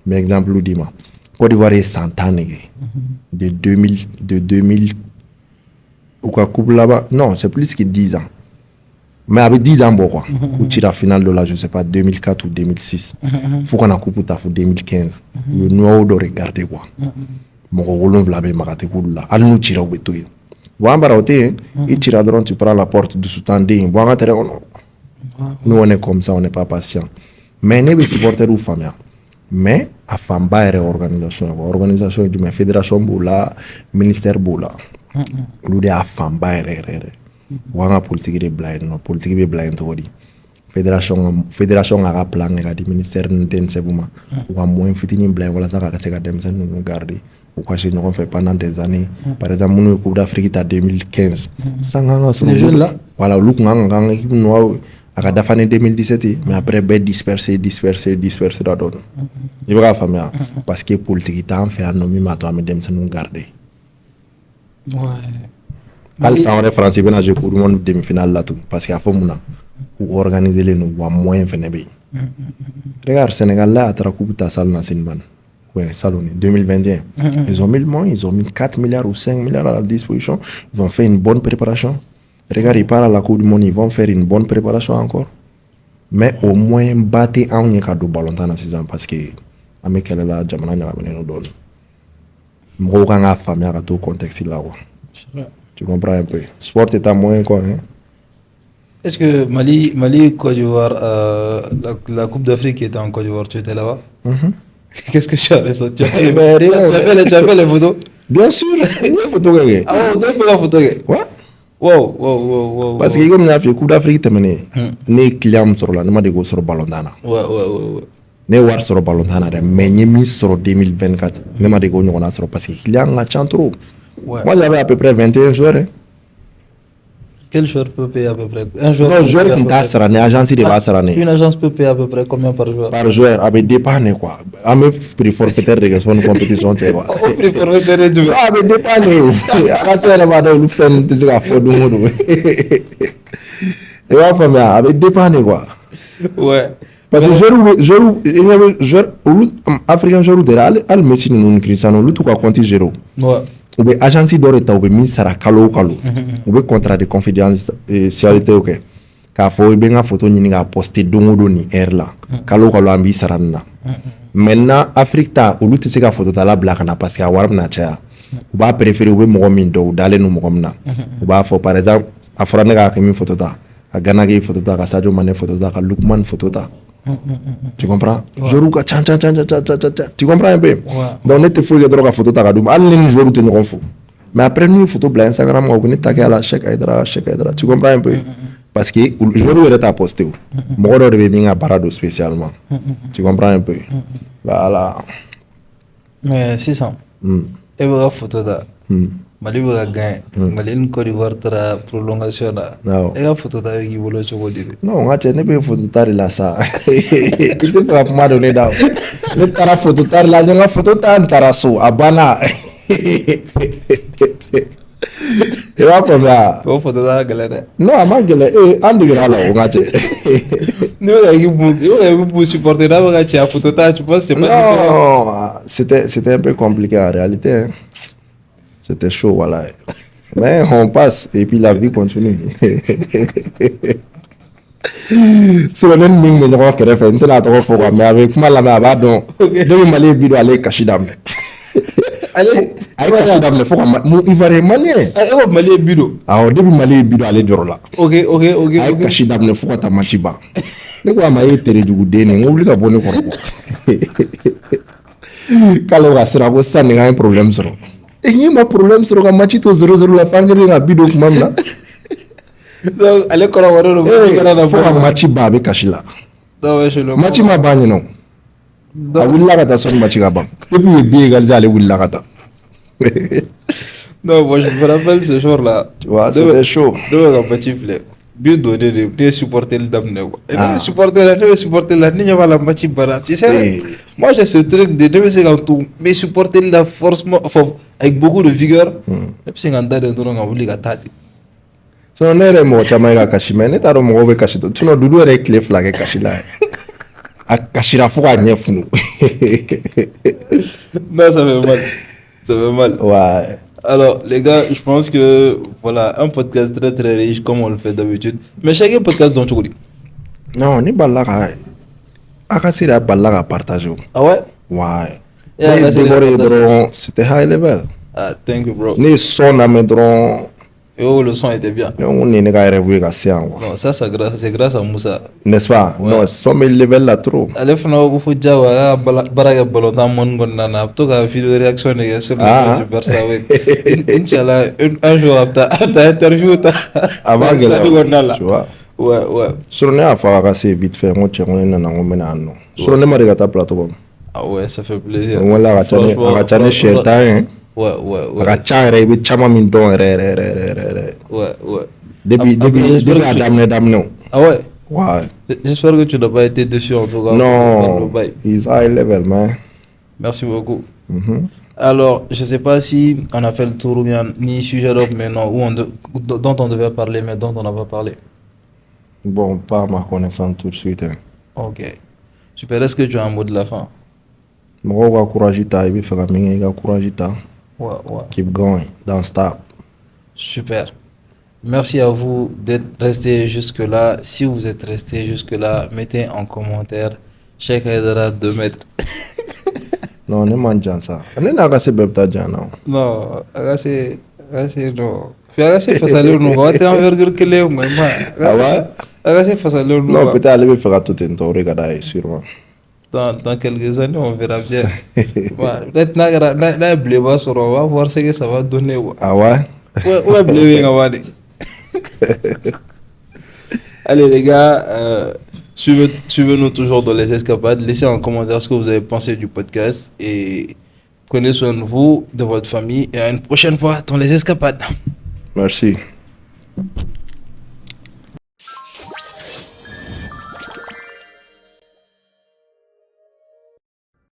mais exemple dis moi Côte d'Ivoire est 100 ans de 2000 ou quoi coupe là-bas non c'est plus que 10 ans mais avec 10 ans bon quoi ou tire la finale de la je sais pas 2004 ou 2006 faut qu'on a coupe ta 2015 le noir de regarder quoi mon rôle vla be magate ko la al nous tire au beto wa on va rauter il tire droit tu prends la porte du sous-tendé bon on va nous on est comme ça on n'est pas patient mais ne be supporter ou famille mais a famba yɛrɛ organisation du fédération bola ministère bola olu de a famba yɛrɛ wa nga politique de bila yen politique be bila yen togodi fédération a ka plan ka di ministère ntn sebuma wa moyen fitinin bila wala ta ka se ka denmisɛnnin ninnu garder ou quoi chez ɲɔgɔn fɛ pendant des années par exemple minnu ye coupe d'Afrique ta 2015 sanga sur les jeunes là voilà olu kun kan équipe noire a ka dafa ni 2017 mais après bɛɛ dispersé la donne i bɛ ka faamuya parce que politique t'an fɛ yan nɔ min b'a to an bɛ denmisɛnninw garder hali san wɛrɛ faransi bɛna jouer coupe du monde demi-finale la tun parce que a fɔ mun na u organiser len don wa moyen fɛnɛ bɛ yen regarde Sénégal là a taara coupe ta salle Nassine Ban ouais Saloni 2021 ils ont mis le moyen ils ont mis 4 milliards ou 5 milliards à la disposition ils ont fait une bonne préparation. Regarde, ils parlent à la Coupe du Monde, ils vont faire une bonne préparation encore. Mais au moins, battre un n'y a du ballon dans 6 ans parce que avec elle là, Jamana n'a pas nous donne. Moi, quand la famille a tout contexte là, tu comprends un peu. Sport est à moins quoi. Hein? Est-ce que Mali, Côte d'Ivoire, la Coupe d'Afrique était en Côte d'Ivoire, tu étais là-bas? Qu'est-ce que tu as ressenti? Tu as fait les photos? Bien sûr, une photo. Ah, on a fait la photo. Ouais. Wow. Parce que comme on a fait Coupe d'Afrique tɛmɛnen ne client sur la ne ma de ko sɔrɔ ballon d'an na ne wari sɔrɔ ballon d'an na dɛ mais n ye min sɔrɔ 2024 ne ma de ko ɲɔgɔnna sɔrɔ parce que client ka ca trop moi j'avais à peu près 21 joueurs. Quel joueur peut payer à peu près un joueur qui t'a sara ni agence de b'a sara ni une agence peut payer à peu près combien par joueur a bɛ dépanner quoi an bɛ prix forfaitaire de kɛ sɔni compétition cɛ quoi prix forfaitaire de a bɛ dépanner a ka se yɛrɛ b'a dɔn olu fɛn tɛ se ka fɔ don o don i b'a faamuya a bɛ dépanner quoi ouais parce que joueur olu africain joueur de hali Messi ninnu Cristiano olu t'u ka compte zéro u bɛ agence dɔ de ta u bɛ min sara kalo o kalo u bɛ contrat de confidentialité kɛ k'a fɔ i bɛ n ka photo ɲini k'a poster don o don nin heure la kalo o kalo an b'i sara nin na maintenant Afrique ta olu tɛ se ka photo ta la bila ka na parce que a wari bɛna caya u b'a préférer u bɛ mɔgɔ min dɔn u dalen don mɔgɔ min na u b'a fɔ par exemple a fɔra ne k'a kɛ min photo ta ka Gana Gueye photo ta ka Sadio Mané photo ta ka Lookman photo ta. Tu comprends? Joueur ka chan tu comprends un peu? Donc ne te faut que droga photo ta ka dum al ni joueur te ɲɔgɔn fo mais après nous photo bla Instagram ko ne ta kɛ ala Cheikh Aïdara tu comprends un peu? Parce que joueur yɛrɛ t'a posté o mɔgɔ dɔ de bɛ min ka baara don spécialement tu comprends un peu? Voilà. Mais 600 e bɛ ka photo ta Mali bɛ ka gagner Mali ni Côte d'Ivoire taara prolongation na e ka photo ta bɛ k'i bolo cogo di? Non n ka cɛ ne bɛ photo ta de la sa i tɛ fɛ ka kuma don ne da ne taara photo ta de la n ka photo ta n taara so a banna i b'a faamuya o photo ta ka gɛlɛn dɛ. Non a ma gɛlɛn an degera la o n ka cɛ ne bɛ ka k'i bu supporter n'a bɛ ka cɛ a photo ta tu penses c'est pas différent? Non c'était un peu compliqué en réalité. C'était chaud, voilà. Mais on passe et puis la vie continue. So ne ni me ɲɔgɔn kɛrɛfɛ n tɛna tɔgɔ fɔ quoi mais a bɛ kuma lamɛn a b'a dɔn depuis Mali ye bi don ale ye kasi daminɛ a ye kasi daminɛ fo ka Ivoirien malien e ko Mali ye bi don awɔ depuis Mali ye bi don ale jɔrɔ la ok a ye kasi daminɛ fo ka taa match ban ne ko a ma e ye terejugu-den de n ko wuli ka bɔ ne kɔrɔ k'ale bɛ ka siran ko sisan nin k'an ye problème sɔrɔ n ma problème sɔrɔ ka match to 0-0 la f'an kɛlen ka bi don tuma min na donc ale kɔrɔ wɛrɛ don fo ka match ban a bɛ kasi la match ma ban ɲinɛ o a wulila ka taa sɔnni match ka ban depuis u ye bi égaliser ale wulila ka taa non moi je me rappelle ce jour là tu vois c'était chaud ne bɛ ka match filɛ bi don de ne ye supporter daminɛ quoi et ne bɛ supporter la ni ɲɛ b'a la match banna tu sais moi j'ai ce truc de ne bɛ se ka n to mais supporter la forcément avec beaucoup de vigueur ne bɛ se ka n da de dɔrɔn ka wuli ka taa ten sinon ne yɛrɛ ye mɔgɔ caman ye ka kasi mais ne t'a dɔn mɔgɔw bɛ kasi to sinon Dudu yɛrɛ ye tile 2 kɛ kasi la a kasira fo k'a ɲɛ funu non ça fait mal ouais. Alors, les gars, je pense que voilà, un podcast très très riche comme on le fait d'habitude. Mais chaque podcast dont tu dis. Non, ni balaka. Akasi da balaka partager. Ah ouais? Ouais. Yeah, c'était high level. Ah, thank you, bro. Ni son à mettre. Oh, le son était bien. Non, on est rêvé à ça. Non, ça c'est grâce à Moussa. N'est-ce pas? Ouais. Non, son mais level là trop. Allez, faut faut dire ouais, baraga balota mon gondana. To ka vidéo réaction sur le Versa ouais. Inch'Allah, un jour après interview ta. Avant que tu vois. Ouais. Sur ne a fa ka se vite fait on tient on na ngo mena no. Sur ne ma de ta plateau. Ah ouais, ça fait plaisir. On la ka tane chetan. Ouais. Ka chare bi chama min don re. Ouais. Depuis Adam. Ah ouais? Ouais. J'espère que tu n'as pas été déçu en tout cas. Non, he's high level, man. Merci beaucoup. Alors, je ne sais pas si on a fait le tour ou bien ni sujet d'op maintenant dont on devait parler mais dont on n'a pas parlé. Bon, pas à ma connaissance tout de suite. Hein. Ok. Super, est-ce que tu as un mot de la fin? Moi, je courage, il faut que courage. Ouais. Keep going, don't stop. Super. Merci à vous d'être restés jusque-là. Si vous êtes restés jusque-là, mettez en commentaire Cheikh Aïdara 2 mètres. Non, ne mange ça. Ne n'a pas bebta jana. Non, agase no. Puis agase fasale no. Va te envergure que le moi. Agase fasale no. Non, peut-être aller faire tout un tour regarder sûrement. Dans quelques années, on verra bien. Peut-être na bleba sur on va voir ce que ça va donner. Ah ouais? Ouais, bleba ngawani. Allez les gars, suivez-nous toujours dans les escapades. Laissez en commentaire ce que vous avez pensé du podcast et prenez soin de vous, de votre famille et à une prochaine fois dans les escapades. Merci.